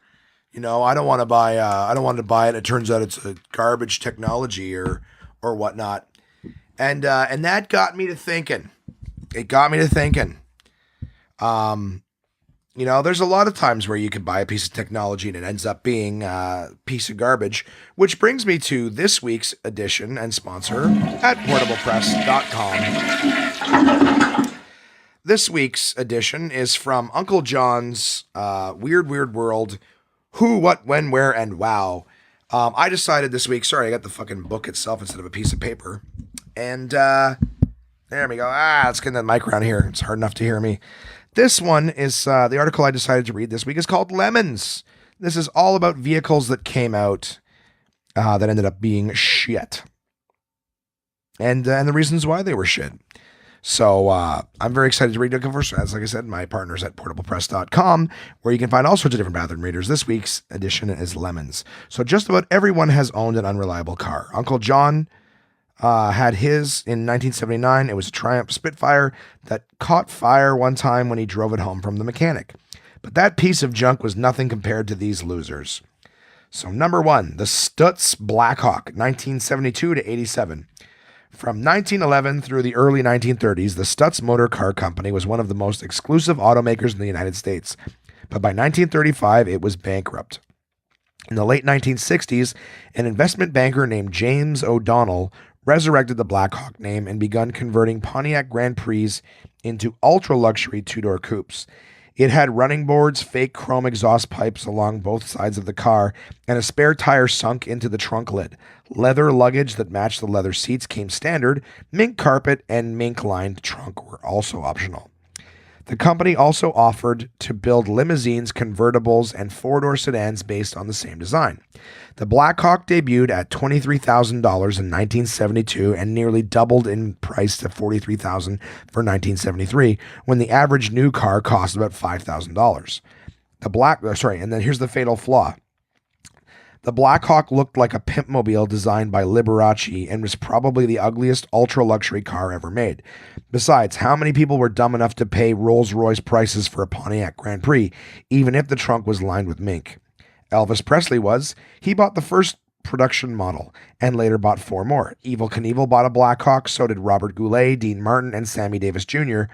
I don't want to buy. I don't want to buy it. It turns out it's a garbage technology or whatnot. And that got me to thinking. It got me to thinking. There's a lot of times where you can buy a piece of technology and it ends up being a piece of garbage, which brings me to this week's edition and sponsor at portablepress.com. This week's edition is from Uncle John's Weird World, Who, What, When, Where, and Wow. I decided this week, sorry, I got the fucking book itself instead of a piece of paper. And there we go. Let's get that mic around here. It's hard enough to hear me. This one is the article I decided to read this week is called Lemons. This is all about vehicles that came out that ended up being shit. And the reasons why they were shit. So I'm very excited to read it. First, as like I said, my partners at portablepress.com, where you can find all sorts of different bathroom readers. This week's edition is Lemons. So just about everyone has owned an unreliable car. Uncle John had his in 1979. It was a Triumph Spitfire that caught fire one time when he drove it home from the mechanic. But that piece of junk was nothing compared to these losers. So number one, the Stutz Blackhawk, 1972 to 87. From 1911 through the early 1930s, the Stutz Motor Car Company was one of the most exclusive automakers in the United States. But by 1935, it was bankrupt. In the late 1960s, an investment banker named James O'Donnell resurrected the Blackhawk name and begun converting Pontiac Grand Prix into ultra-luxury two-door coupes. It had running boards, fake chrome exhaust pipes along both sides of the car, and a spare tire sunk into the trunk lid. Leather luggage that matched the leather seats came standard. Mink carpet and mink-lined trunk were also optional. The company also offered to build limousines, convertibles, and four-door sedans based on the same design. The Blackhawk debuted at $23,000 in 1972 and nearly doubled in price to $43,000 for 1973, when the average new car cost about $5,000. And then here's the fatal flaw. The Blackhawk looked like a pimpmobile designed by Liberace and was probably the ugliest ultra-luxury car ever made. Besides, how many people were dumb enough to pay Rolls-Royce prices for a Pontiac Grand Prix, even if the trunk was lined with mink? Elvis Presley was. He bought the first production model and later bought four more. Evel Knievel bought a Blackhawk, so did Robert Goulet, Dean Martin, and Sammy Davis Jr.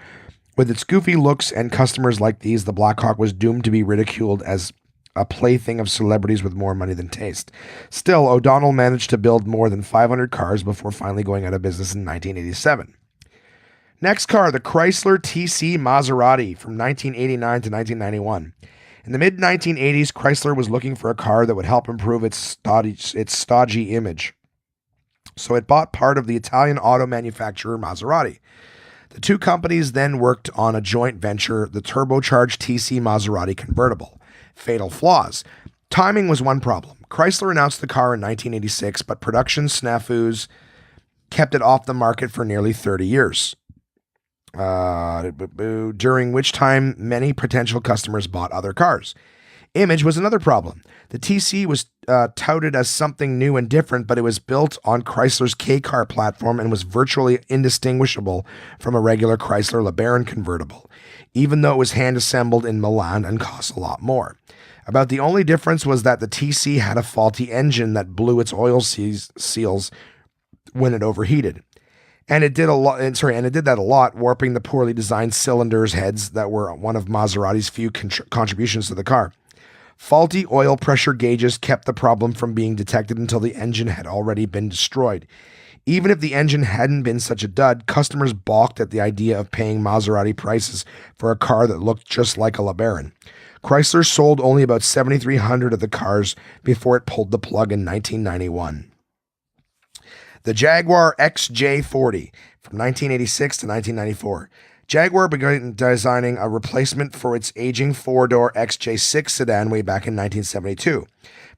With its goofy looks and customers like these, the Blackhawk was doomed to be ridiculed as a plaything of celebrities with more money than taste. Still, O'Donnell managed to build more than 500 cars before finally going out of business in 1987. Next car, the Chrysler TC Maserati from 1989 to 1991. In the mid 1980s, Chrysler was looking for a car that would help improve its stodgy image. So it bought part of the Italian auto manufacturer Maserati. The two companies then worked on a joint venture, the turbocharged TC Maserati convertible. Fatal flaws. Timing was one problem. Chrysler announced the car in 1986, but production snafus kept it off the market for nearly 30 years, during which time many potential customers bought other cars. Image was another problem. The TC was touted as something new and different, but it was built on Chrysler's K-Car platform and was virtually indistinguishable from a regular Chrysler LeBaron convertible, even though it was hand-assembled in Milan and cost a lot more. About the only difference was that the TC had a faulty engine that blew its oil seals when it overheated. And it did that a lot, warping the poorly designed cylinders heads that were one of Maserati's few contributions to the car. Faulty oil pressure gauges kept the problem from being detected until the engine had already been destroyed. Even if the engine hadn't been such a dud, customers balked at the idea of paying Maserati prices for a car that looked just like a LeBaron. Chrysler sold only about 7,300 of the cars before it pulled the plug in 1991. The Jaguar XJ40 from 1986 to 1994. Jaguar began designing a replacement for its aging four-door XJ6 sedan way back in 1972.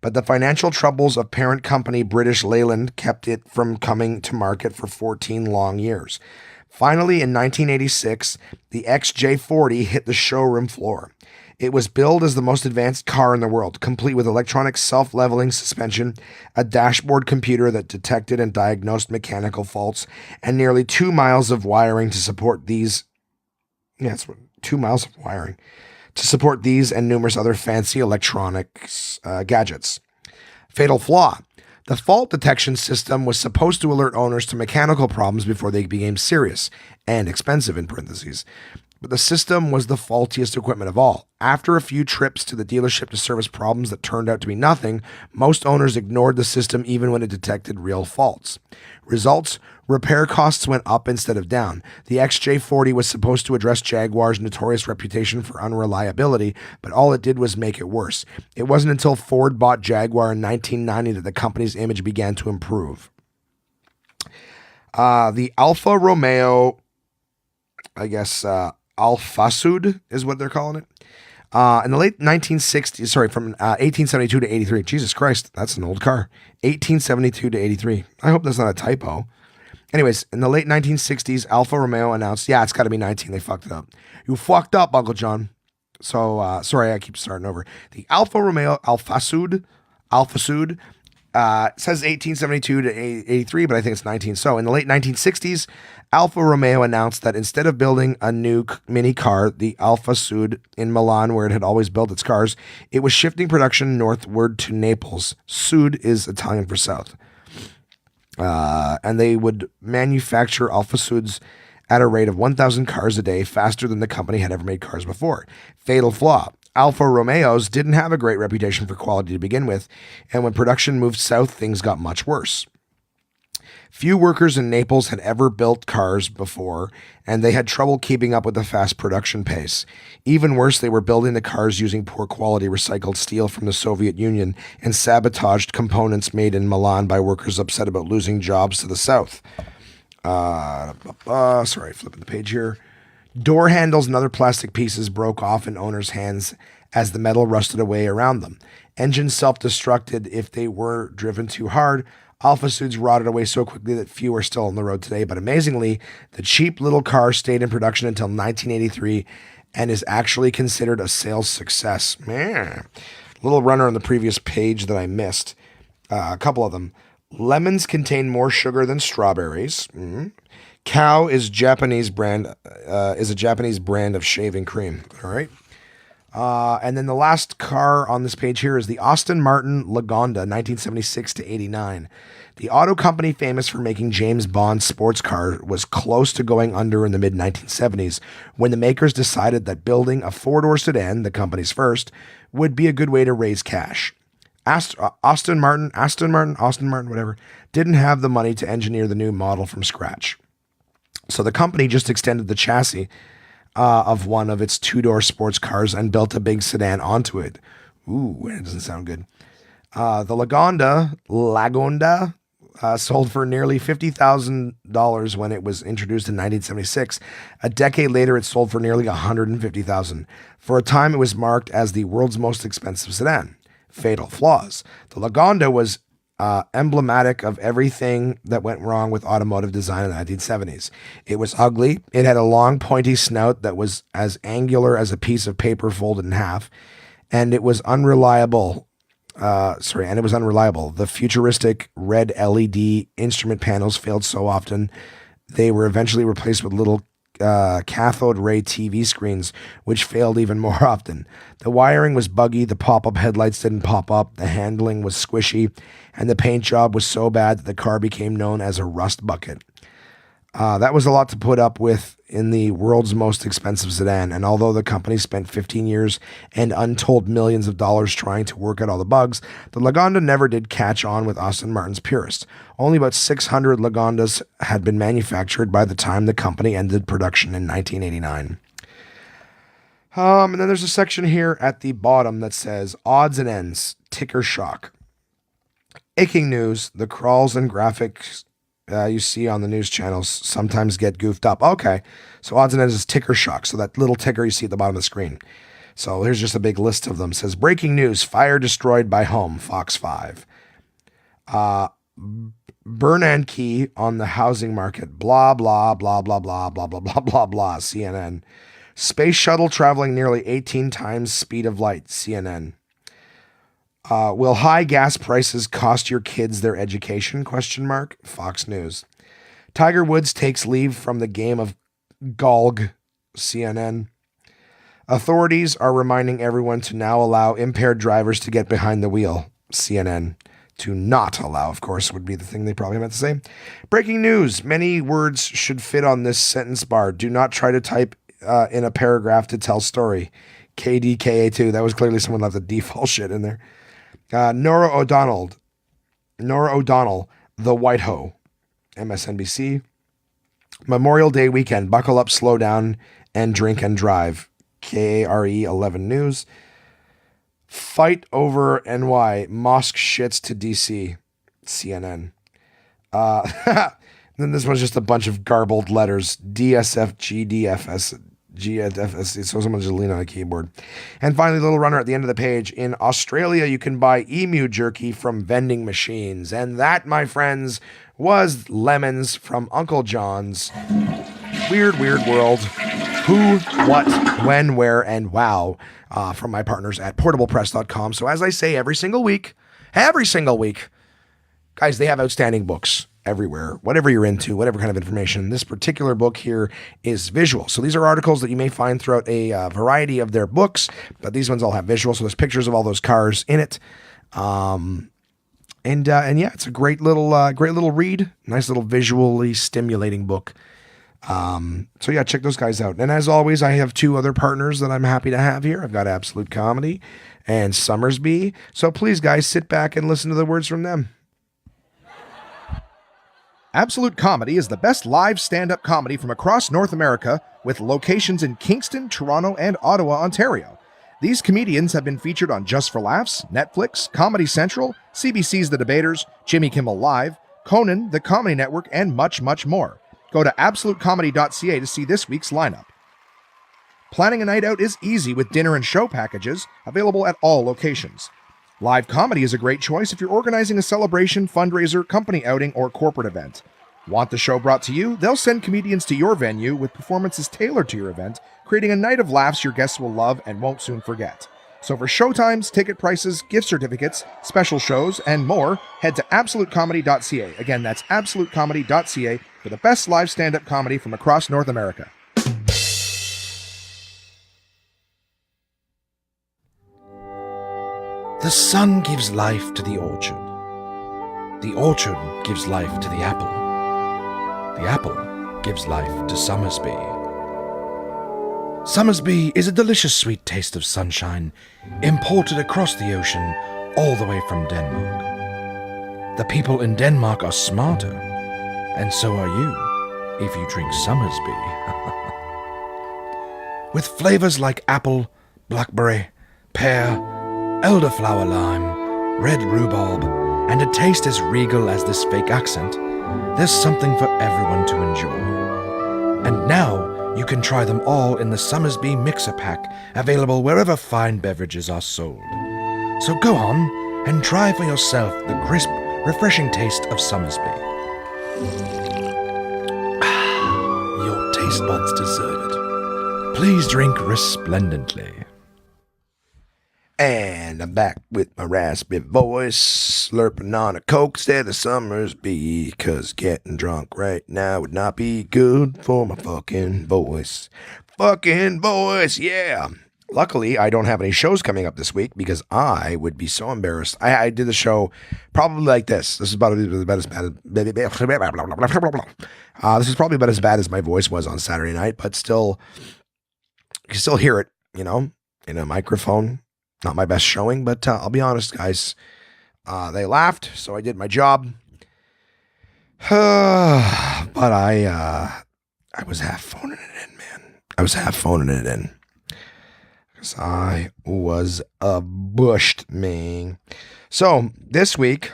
But the financial troubles of parent company British Leyland kept it from coming to market for 14 long years. Finally, in 1986, the XJ40 hit the showroom floor. It was billed as the most advanced car in the world, complete with electronic self-leveling suspension, a dashboard computer that detected and diagnosed mechanical faults, and nearly 2 miles of wiring to support these. 2 miles of wiring to support these and numerous other fancy electronics gadgets. Fatal flaw. The fault detection system was supposed to alert owners to mechanical problems before they became serious and expensive in parentheses. But the system was the faultiest equipment of all. After a few trips to the dealership to service problems that turned out to be nothing, most owners ignored the system even when it detected real faults. Results? Repair costs went up instead of down. The XJ40 was supposed to address Jaguar's notorious reputation for unreliability, but all it did was make it worse. It wasn't until Ford bought Jaguar in 1990 that the company's image began to improve. The Alfa Romeo, Alfa Sud is what they're calling it. In the late 1960s, from 1872 to 83. Jesus Christ, that's an old car. 1872 to 83. I hope that's not a typo. Anyways, in the late 1960s, Alfa Romeo announced, it's got to be 19. They fucked it up. You fucked up, Uncle John. So, sorry, I keep starting over. The Alfa Romeo Alfa Sud, it says 1872 to 83, but I think it's 19. So in the late 1960s, Alfa Romeo announced that instead of building a new mini car, the Alfa Sud in Milan, where it had always built its cars, it was shifting production northward to Naples. Sud is Italian for south. And they would manufacture Alfa Suds at a rate of 1,000 cars a day, faster than the company had ever made cars before. Fatal flaw. Alfa Romeos didn't have a great reputation for quality to begin with, and when production moved south, things got much worse. Few workers in Naples had ever built cars before, and they had trouble keeping up with the fast production pace. Even worse, they were building the cars using poor quality recycled steel from the Soviet Union and sabotaged components made in Milan by workers upset about losing jobs to the south. Flipping the page here. Door handles and other plastic pieces broke off in owners' hands as the metal rusted away around them. Engines self-destructed if they were driven too hard. Alfa Suds rotted away so quickly that few are still on the road today. But amazingly, the cheap little car stayed in production until 1983 and is actually considered a sales success. Man, little runner on the previous page that I missed. A couple of them. Lemons contain more sugar than strawberries. Cow is a Japanese brand of shaving cream. All right. And then the last car on this page here is the Aston Martin Lagonda, 1976 to 89. The auto company famous for making James Bond sports car was close to going under in the mid-1970s when the makers decided that building a four-door sedan, the company's first, would be a good way to raise cash. Aston Martin, whatever, didn't have the money to engineer the new model from scratch. So the company just extended the chassis of one of its two-door sports cars and built a big sedan onto it. Ooh, it doesn't sound good. The Lagonda sold for nearly $50,000 when it was introduced in 1976. A decade later, it sold for nearly $150,000. For a time, it was marked as the world's most expensive sedan. Fatal flaws. The Lagonda was emblematic of everything that went wrong with automotive design in the 1970s. It was ugly. It had a long, pointy snout that was as angular as a piece of paper folded in half, and it was unreliable. The futuristic red LED instrument panels failed so often, they were eventually replaced with little cathode ray TV screens, which failed even more often. The wiring was buggy, the pop-up headlights didn't pop up, the handling was squishy, and the paint job was so bad that the car became known as a rust bucket. That was a lot to put up with in the world's most expensive sedan, and although the company spent 15 years and untold millions of dollars trying to work out all the bugs, the Lagonda never did catch on with Aston Martin's purists. Only about 600 Lagondas had been manufactured by the time the company ended production in 1989. And then there's a section here at the bottom that says odds and ends, ticker shock. Aching news, the crawls and graphics you see on the news channels sometimes get goofed up. Okay, so odds and ends is ticker shock. So that little ticker you see at the bottom of the screen. So here's just a big list of them. It says breaking news: fire destroyed by home. Fox 5. Bernanke on the housing market. Blah blah blah blah blah blah blah blah blah blah. CNN. Space shuttle traveling nearly 18 times speed of light. CNN. Will high gas prices cost your kids their education? Fox News. Tiger Woods takes leave from the game of golf. CNN. Authorities are reminding everyone to now allow impaired drivers to get behind the wheel. CNN. To not allow, of course, would be the thing they probably meant to say. Breaking news. Many words should fit on this sentence bar. Do not try to type in a paragraph to tell story. KDKA2. That was clearly someone left the default shit in there. Nora O'Donnell, the White Hoe, MSNBC. Memorial Day weekend, buckle up, slow down, and drink and drive. KARE 11 News. Fight over NY, mosque shits to DC. CNN. Then this one's just a bunch of garbled letters. DSF, GDFS, GFS, so someone just lean on a keyboard. And finally, little runner at the end of the page. In Australia, you can buy emu jerky from vending machines. And that, my friends, was lemons from Uncle John's Weird World. Who, what, when, where, and wow, from my partners at portablepress.com. So as I say every single week, guys, they have outstanding books everywhere, whatever you're into, whatever kind of information. This particular book here is visual. So these are articles that you may find throughout a variety of their books, but these ones all have visual. So there's pictures of all those cars in it. And yeah, it's a great little read. Nice little visually stimulating book. So yeah, check those guys out. And as always, I have two other partners that I'm happy to have here. I've got Absolute Comedy and Summersby. So please, guys, sit back and listen to the words from them. Absolute Comedy is the best live stand-up comedy from across North America, with locations in Kingston, Toronto, and Ottawa, Ontario. These comedians have been featured on Just for Laughs, Netflix, Comedy Central, CBC's The Debaters, Jimmy Kimmel Live, Conan, The Comedy Network, and much, much more. Go to absolutecomedy.ca to see this week's lineup. Planning a night out is easy with dinner and show packages available at all locations. Live comedy is a great choice if you're organizing a celebration, fundraiser, company outing, or corporate event. Want the show brought to you? They'll send comedians to your venue with performances tailored to your event, creating a night of laughs your guests will love and won't soon forget. So for showtimes, ticket prices, gift certificates, special shows, and more, head to absolutecomedy.ca. Again, that's absolutecomedy.ca for the best live stand-up comedy from across North America. The sun gives life to the orchard. The orchard gives life to the apple. The apple gives life to Summersby. Summersby is a delicious sweet taste of sunshine, imported across the ocean all the way from Denmark. The people in Denmark are smarter, and so are you, if you drink Summersby. with flavors like apple, blackberry, pear, elderflower lime, red rhubarb, and a taste as regal as this fake accent, there's something for everyone to enjoy. And now you can try them all in the Summersby Mixer Pack, available wherever fine beverages are sold. So go on and try for yourself the crisp, refreshing taste of Summersby. Your taste buds deserve it. Please drink resplendently. And I'm back with my raspy voice, slurping on a Coke instead of Summersby, 'cause getting drunk right now would not be good for my fucking voice. Fucking voice, yeah. Luckily, I don't have any shows coming up this week because I would be so embarrassed. I did the show probably like this. This is about as bad as this is probably about as bad as my voice was on Saturday night, but still, you can still hear it, you know, in a microphone. Not my best showing, but I'll be honest, guys. They laughed, so I did my job. But I was half phoning it in, man. I was half phoning it in. Because I was bushed, man. So, this week,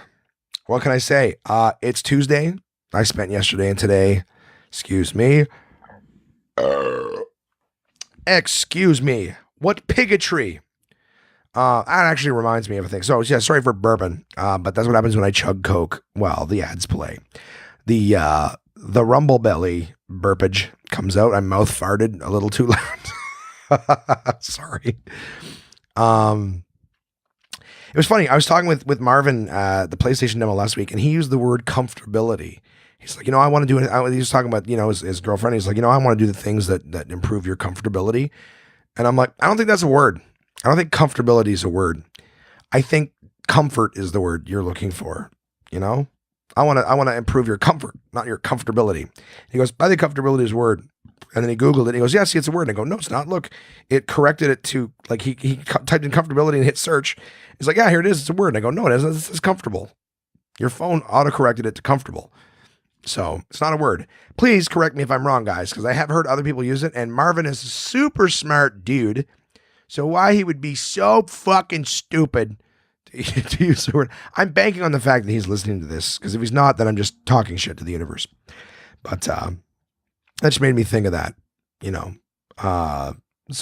what can I say? It's Tuesday. I spent yesterday and today. Excuse me. Excuse me. What pigotry. That actually reminds me of a thing. So, yeah, sorry for bourbon, but that's what happens when I chug Coke while the ads play. The Rumble Belly burpage comes out. I mouth farted a little too loud. Sorry. It was funny. I was talking with Marvin, the PlayStation demo last week, and he used the word comfortability. He's like, I want to do it. He was talking about, his girlfriend. He's like, I want to do the things that improve your comfortability. And I'm like, I don't think that's a word. I don't think comfortability is a word. I think comfort is the word you're looking for. I want to improve your comfort, not your comfortability. He goes, I think comfortability is a word. And then he Googled it. And he goes, yeah, see, it's a word. And I go, no, it's not. Look, it corrected it to, like, he typed in comfortability and hit search. He's like, yeah, here it is. It's a word. And I go, no, it isn't. It's comfortable. Your phone auto-corrected it to comfortable. So it's not a word. Please correct me if I'm wrong, guys, because I have heard other people use it. And Marvin is a super smart dude. So why he would be so fucking stupid to use the word. I'm banking on the fact that he's listening to this, because if he's not, then I'm just talking shit to the universe. But that just made me think of that, So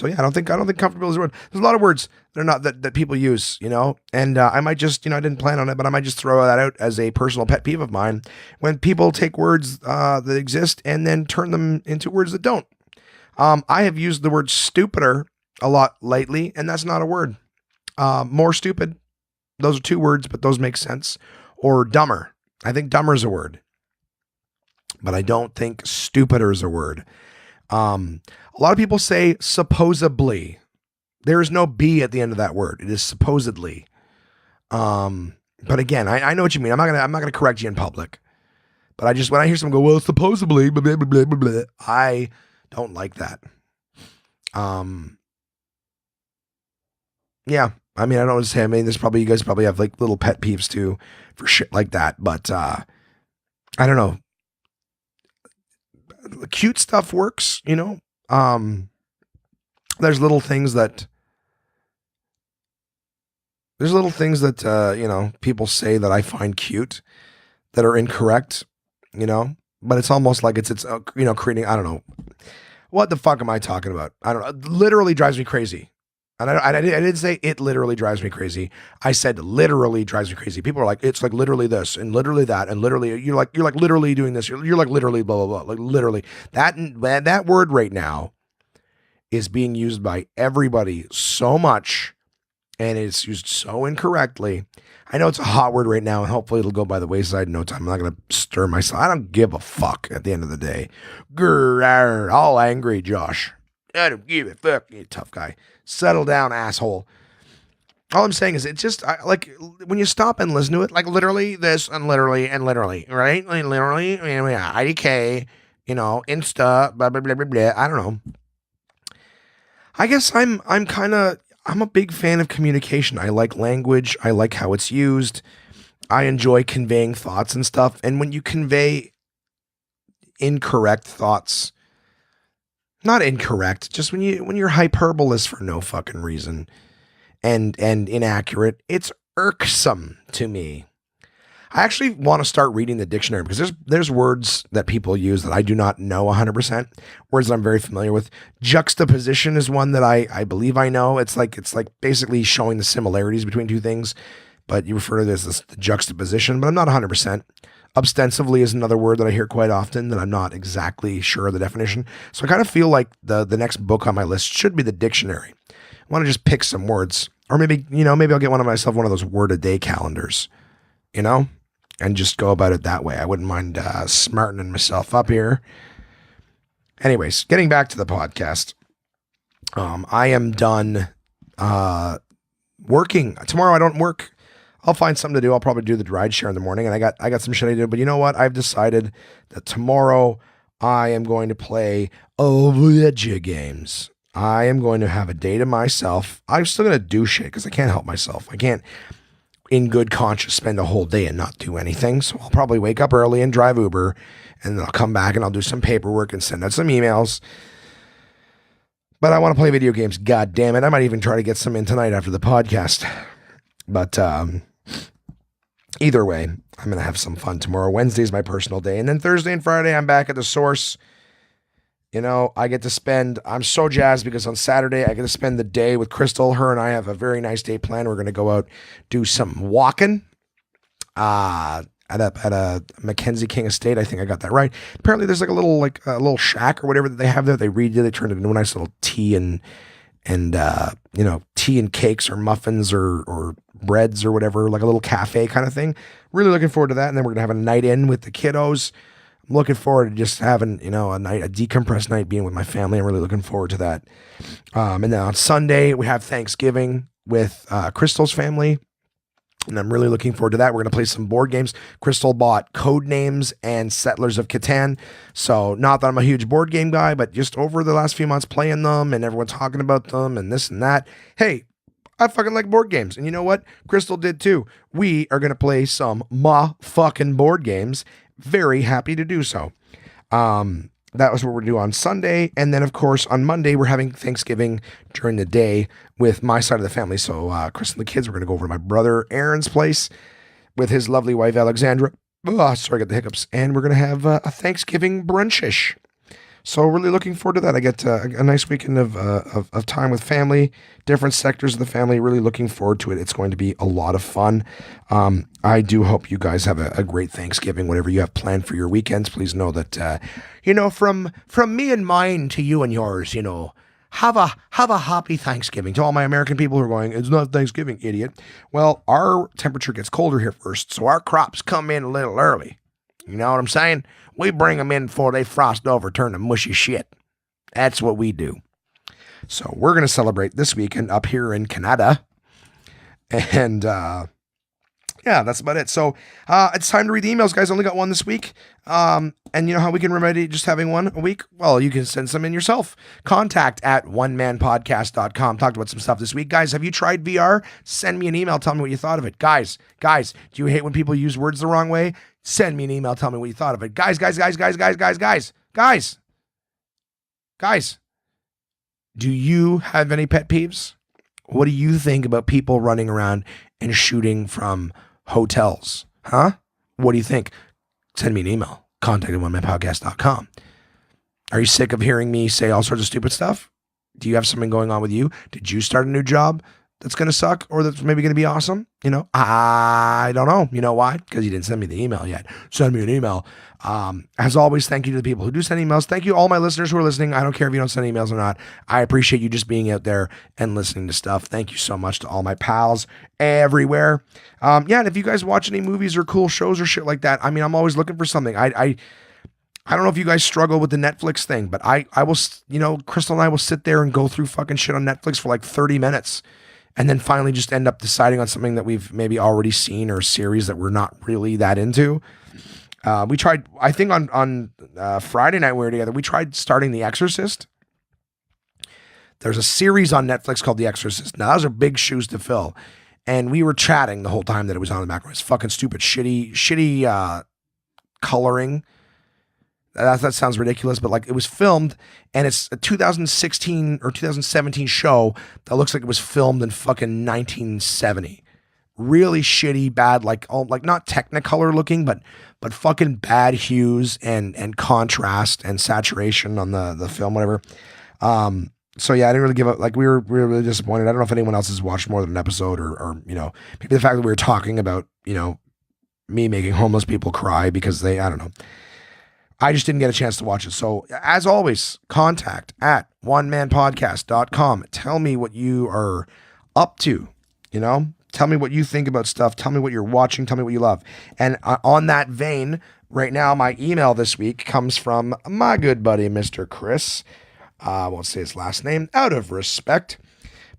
yeah, I don't think comfortable is a word. There's a lot of words that are not that people use, and I might just, I didn't plan on it, but I might just throw that out as a personal pet peeve of mine when people take words that exist and then turn them into words that don't. I have used the word stupider a lot lately, and that's not a word. More stupid. Those are two words, but those make sense. Or dumber. I think dumber is a word, but I don't think stupider is a word. A lot of people say supposedly. There is no B at the end of that word. It is supposedly. But again, I know what you mean. I'm not gonna correct you in public. But when I hear someone go, well, supposedly, blah, blah, blah, blah, blah, I don't like that. Yeah, I mean, I don't want to say. I mean, you guys probably have like little pet peeves too for shit like that. But I don't know. Cute stuff works, There's little things that people say that I find cute that are incorrect, But it's almost like it's creating. I don't know. What the fuck am I talking about? I don't know. It literally drives me crazy. And I didn't say it literally drives me crazy. I said literally drives me crazy. People are like, it's like literally this and literally that and literally you're like literally doing this. You're like literally blah blah blah. Like literally that word right now is being used by everybody so much, and it's used so incorrectly. I know it's a hot word right now, and hopefully it'll go by the wayside in no time. I'm not gonna stir myself. I don't give a fuck at the end of the day. Grrr, all angry, Josh. I don't give a fuck, you tough guy. Settle down, asshole. All I'm saying is it's just like when you stop and listen to it, like literally this and literally, right? Like literally, IDK, Insta, blah, blah, blah, blah, blah. I don't know. I guess I'm a big fan of communication. I like language. I like how it's used. I enjoy conveying thoughts and stuff. And when you convey incorrect thoughts, not incorrect, just when you're hyperbolous for no fucking reason and inaccurate, it's irksome to me. I actually want to start reading the dictionary because there's words that people use that I do not know 100%, words that I'm very familiar with. Juxtaposition is one that I believe I know. It's like basically showing the similarities between two things, but you refer to this as the juxtaposition, but I'm not 100%. Ostensively is another word that I hear quite often that I'm not exactly sure of the definition. So I kind of feel like the next book on my list should be the dictionary. I want to just pick some words, or maybe I'll get one of those word a day calendars, and just go about it that way. I wouldn't mind smartening myself up here. Anyways, getting back to the podcast. I am done working. Tomorrow I don't work. I'll find something to do. I'll probably do the ride share in the morning, and I got some shit I do. But you know what? I've decided that tomorrow I am going to play video games. I am going to have a day to myself. I'm still going to do shit because I can't help myself. I can't, in good conscience, spend a whole day and not do anything. So I'll probably wake up early and drive Uber, and then I'll come back and I'll do some paperwork and send out some emails. But I want to play video games. God damn it. I might even try to get some in tonight after the podcast. But either way, I'm going to have some fun tomorrow. Wednesday is my personal day. And then Thursday and Friday, I'm back at the source. I get to spend, I'm so jazzed because on Saturday, I get to spend the day with Crystal. Her and I have a very nice day planned. We're going to go out, do some walking at a Mackenzie King estate. I think I got that right. Apparently there's like a little shack or whatever that they have there. They turned it into a nice little tea and tea and cakes or muffins or breads or whatever, like a little cafe kind of thing. Really looking forward to that. And then we're going to have a night in with the kiddos. I'm looking forward to just having, a decompressed night being with my family. I'm really looking forward to that. And then on Sunday, we have Thanksgiving with Crystal's family. And I'm really looking forward to that. We're going to play some board games. Crystal bought Codenames and Settlers of Catan. So not that I'm a huge board game guy, but just over the last few months playing them and everyone talking about them and this and that. Hey, I fucking like board games. And you know what? Crystal did too. We are going to play some fucking board games. Very happy to do so. That was what we're doing on Sunday. And then, of course, on Monday, we're having Thanksgiving during the day with my side of the family. So Chris and the kids, we're going to go over to my brother Aaron's place with his lovely wife, Alexandra. Oh, sorry, I got the hiccups. And we're going to have a Thanksgiving brunchish. So really looking forward to that. I get a nice weekend of time with family, different sectors of the family. Really looking forward to it. It's going to be a lot of fun. I do hope you guys have a great Thanksgiving. Whatever you have planned for your weekends, please know that, from me and mine to you and yours, have a happy Thanksgiving. To all my American people who are going, it's not Thanksgiving, idiot. Well, our temperature gets colder here first, so our crops come in a little early. You know what I'm saying? We bring them in before they frost over, turn to mushy shit. That's what we do. So we're going to celebrate this weekend up here in Canada. And yeah, that's about it. So it's time to read the emails, guys. I only got one this week. And you know how we can remedy just having one a week? Well, you can send some in yourself. Contact at onemanpodcast.com. Talked about some stuff this week. Guys, have you tried VR? Send me an email. Tell me what you thought of it. Guys, do you hate when people use words the wrong way? Send me an email. Tell me what you thought of it. Guys. Do you have any pet peeves? What do you think about people running around and shooting from hotels? Huh? What do you think? Send me an email. Contact at onemanpodcast.com. Are you sick of hearing me say all sorts of stupid stuff? Do you have something going on with you? Did you start a new job that's going to suck or that's maybe going to be awesome? I don't know. You know why? Because you didn't send me the email yet. Send me an email. As always, thank you to the people who do send emails. Thank you all my listeners who are listening. I don't care if you don't send emails or not. I appreciate you just being out there and listening to stuff. Thank you so much to all my pals everywhere. And if you guys watch any movies or cool shows or shit like that, I'm always looking for something. I don't know if you guys struggle with the Netflix thing, but I will, Crystal and I will sit there and go through fucking shit on Netflix for like 30 minutes. And then finally just end up deciding on something that we've maybe already seen or a series that we're not really that into. We tried, I think on Friday night we were together, we tried starting The Exorcist. There's a series on Netflix called The Exorcist. Now those are big shoes to fill. And we were chatting the whole time that it was on the background. It's fucking stupid, shitty coloring. that sounds ridiculous, but like it was filmed, and it's a 2016 or 2017 show that looks like it was filmed in fucking 1970. Really shitty, bad, like not Technicolor looking, but fucking bad hues and contrast and saturation on the film, whatever. So yeah, I didn't really give up. Like we were really disappointed. I don't know if anyone else has watched more than an episode, or maybe the fact that we were talking about me making homeless people cry because I don't know. I just didn't get a chance to watch it. So as always, contact at onemanpodcast.com. Tell me what you are up to. Tell me what you think about stuff. Tell me what you're watching. Tell me what you love. And on that vein, right now, my email this week comes from my good buddy, Mr. Chris. I won't say his last name out of respect.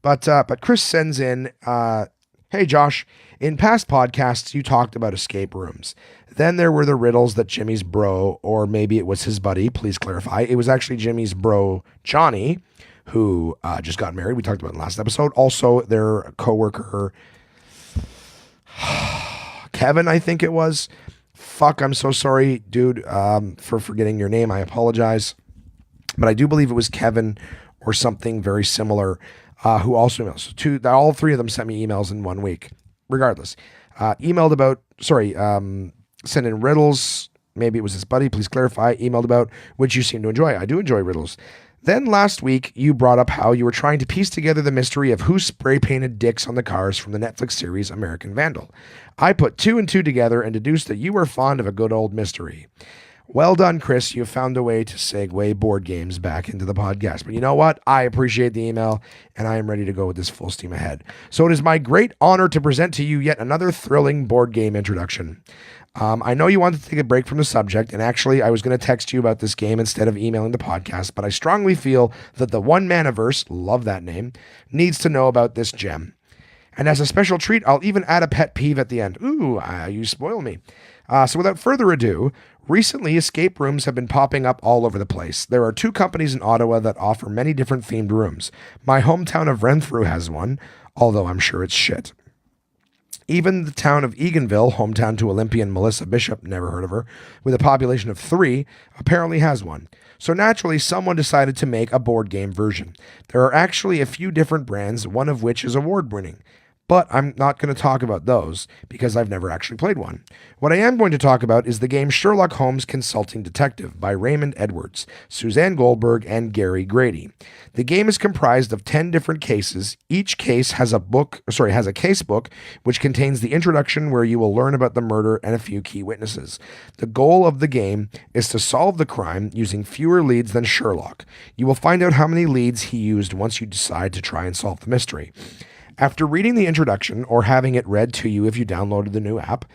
But Chris sends in, hey, Josh, in past podcasts, you talked about escape rooms. Then there were the riddles that Jimmy's bro, or maybe it was his buddy, please clarify. It was actually Jimmy's bro, Johnny, who just got married. We talked about it in the last episode. Also, their coworker, Kevin, I think it was. Fuck, I'm so sorry, dude, for forgetting your name. I apologize. But I do believe it was Kevin or something very similar who also emails. All three of them sent me emails in 1 week. Regardless, emailed about, sent in riddles. Maybe it was his buddy. Please clarify. Emailed about which you seem to enjoy. I do enjoy riddles. Then last week, you brought up how you were trying to piece together the mystery of who spray-painted dicks on the cars from the Netflix series American Vandal. I put 2 and 2 together and deduced that you were fond of a good old mystery. Well done, Chris. You found a way to segue board games back into the podcast. But you know what? I appreciate the email, and I am ready to go with this full steam ahead. So it is my great honor to present to you yet another thrilling board game introduction. I know you wanted to take a break from the subject, and actually I was going to text you about this game instead of emailing the podcast, but I strongly feel that the One Manaverse, love that name, needs to know about this gem. And as a special treat, I'll even add a pet peeve at the end. Ooh, you spoil me. So without further ado, recently escape rooms have been popping up all over the place. There are 2 companies in Ottawa that offer many different themed rooms. My hometown of Renfrew has one, although I'm sure it's shit. Even the town of Eganville, hometown to Olympian Melissa Bishop, never heard of her, with a population of 3, apparently has one. So naturally, someone decided to make a board game version. There are actually a few different brands, one of which is award-winning. But I'm not going to talk about those because I've never actually played one. What I am going to talk about is the game Sherlock Holmes Consulting Detective by Raymond Edwards, Suzanne Goldberg, and Gary Grady. The game is comprised of 10 different cases. Each case has a case book which contains the introduction where you will learn about the murder and a few key witnesses. The goal of the game is to solve the crime using fewer leads than Sherlock. You will find out how many leads he used once you decide to try and solve the mystery. After reading the introduction, or having it read to you if you downloaded the new app,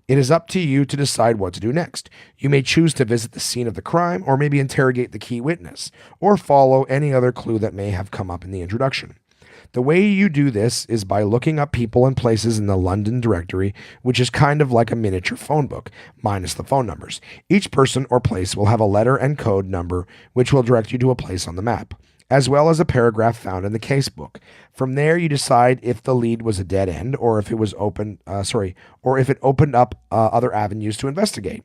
it is up to you to decide what to do next. You may choose to visit the scene of the crime, or maybe interrogate the key witness, or follow any other clue that may have come up in the introduction. The way you do this is by looking up people and places in the London directory, which is kind of like a miniature phone book, minus the phone numbers. Each person or place will have a letter and code number, which will direct you to a place on the map, as well as a paragraph found in the casebook. From there, you decide if the lead was a dead end, or if it was opened up other avenues to investigate.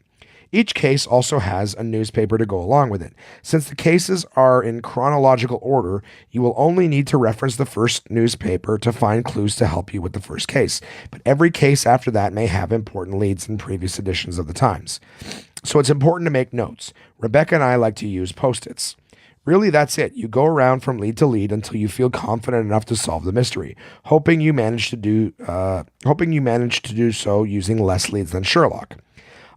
Each case also has a newspaper to go along with it. Since the cases are in chronological order, you will only need to reference the first newspaper to find clues to help you with the first case. But every case after that may have important leads in previous editions of the Times. So it's important to make notes. Rebecca and I like to use Post-its. Really, that's it. You go around from lead to lead until you feel confident enough to solve the mystery, hoping you manage to do so using less leads than Sherlock.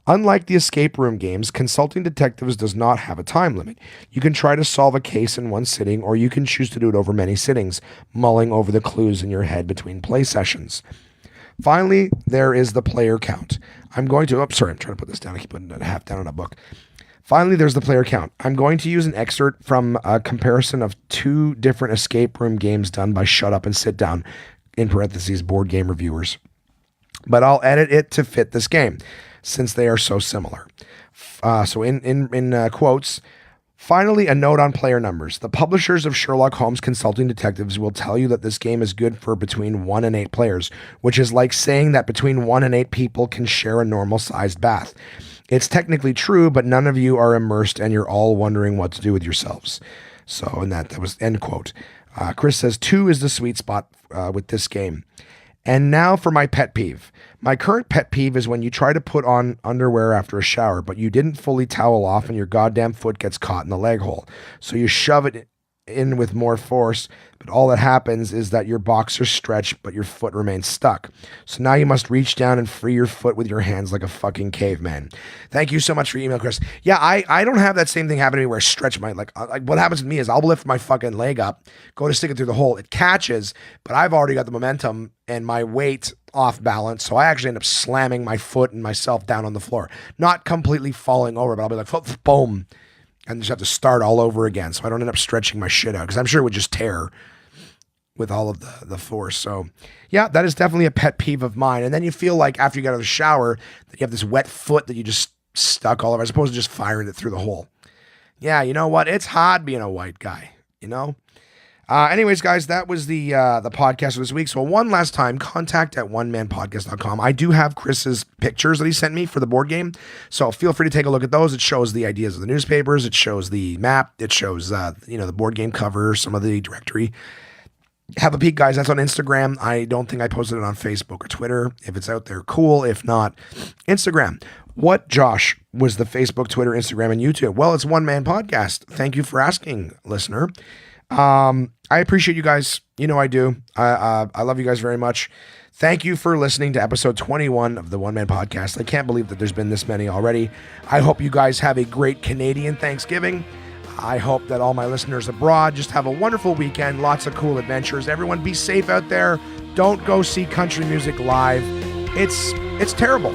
Unlike the escape room games, Consulting Detectives does not have a time limit. You can try to solve a case in one sitting, or you can choose to do it over many sittings, mulling over the clues in your head between play sessions. Finally, there is the player count. I'm trying to put this down. I keep putting it half down on a book. Finally, there's the player count. I'm going to use an excerpt from a comparison of 2 different escape room games done by Shut Up and Sit Down, in parentheses, board game reviewers. But I'll edit it to fit this game, since they are so similar. So in quotes, Finally, a note on player numbers. The publishers of Sherlock Holmes Consulting Detectives will tell you that this game is good for between 1 and 8 players, which is like saying that between 1 and 8 people can share a normal-sized bath. It's technically true, but none of you are immersed and you're all wondering what to do with yourselves. So, and that was end quote. Chris says 2 is the sweet spot with this game. And now for my pet peeve. My current pet peeve is when you try to put on underwear after a shower, but you didn't fully towel off and your goddamn foot gets caught in the leg hole. So you shove it in with more force, but all that happens is that your boxers stretch, but your foot remains stuck. So now you must reach down and free your foot with your hands like a fucking caveman. Thank you so much for your email, Chris. Yeah, I don't have that same thing happen to me where I stretch my, like what happens to me is I'll lift my fucking leg up, go to stick it through the hole. It catches, but I've already got the momentum and my weight off balance. So I actually end up slamming my foot and myself down on the floor. Not completely falling over, but I'll be like, boom. And just have to start all over again. So I don't end up stretching my shit out because I'm sure it would just tear with all of the force. So yeah, that is definitely a pet peeve of mine. And then you feel like after you get out of the shower that you have this wet foot that you just stuck all over as opposed to just firing it through the hole. Yeah, you know what? It's hard being a white guy, you know? Anyways, guys, that was the podcast for this week. So one last time, contact at onemanpodcast.com. I do have Chris's pictures that he sent me for the board game. So feel free to take a look at those. It shows the ideas of the newspapers. It shows the map. It shows, the board game cover, some of the directory. Have a peek, guys. That's on Instagram. I don't think I posted it on Facebook or Twitter. If it's out there, cool. If not, Instagram. What, Josh, was the Facebook, Twitter, Instagram, and YouTube? Well, it's One Man Podcast. Thank you for asking, listener. I appreciate you guys. You know I do. I love you guys very much. Thank you for listening to episode 21 of the One Man Podcast. I can't believe that there's been this many already. I hope you guys have a great Canadian Thanksgiving. I hope that all my listeners abroad just have a wonderful weekend. Lots of cool adventures. Everyone be safe out there. Don't go see country music live. It's terrible.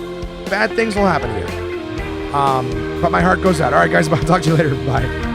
Bad things will happen to you. But my heart goes out. All right, guys, I'll talk to you later. Bye.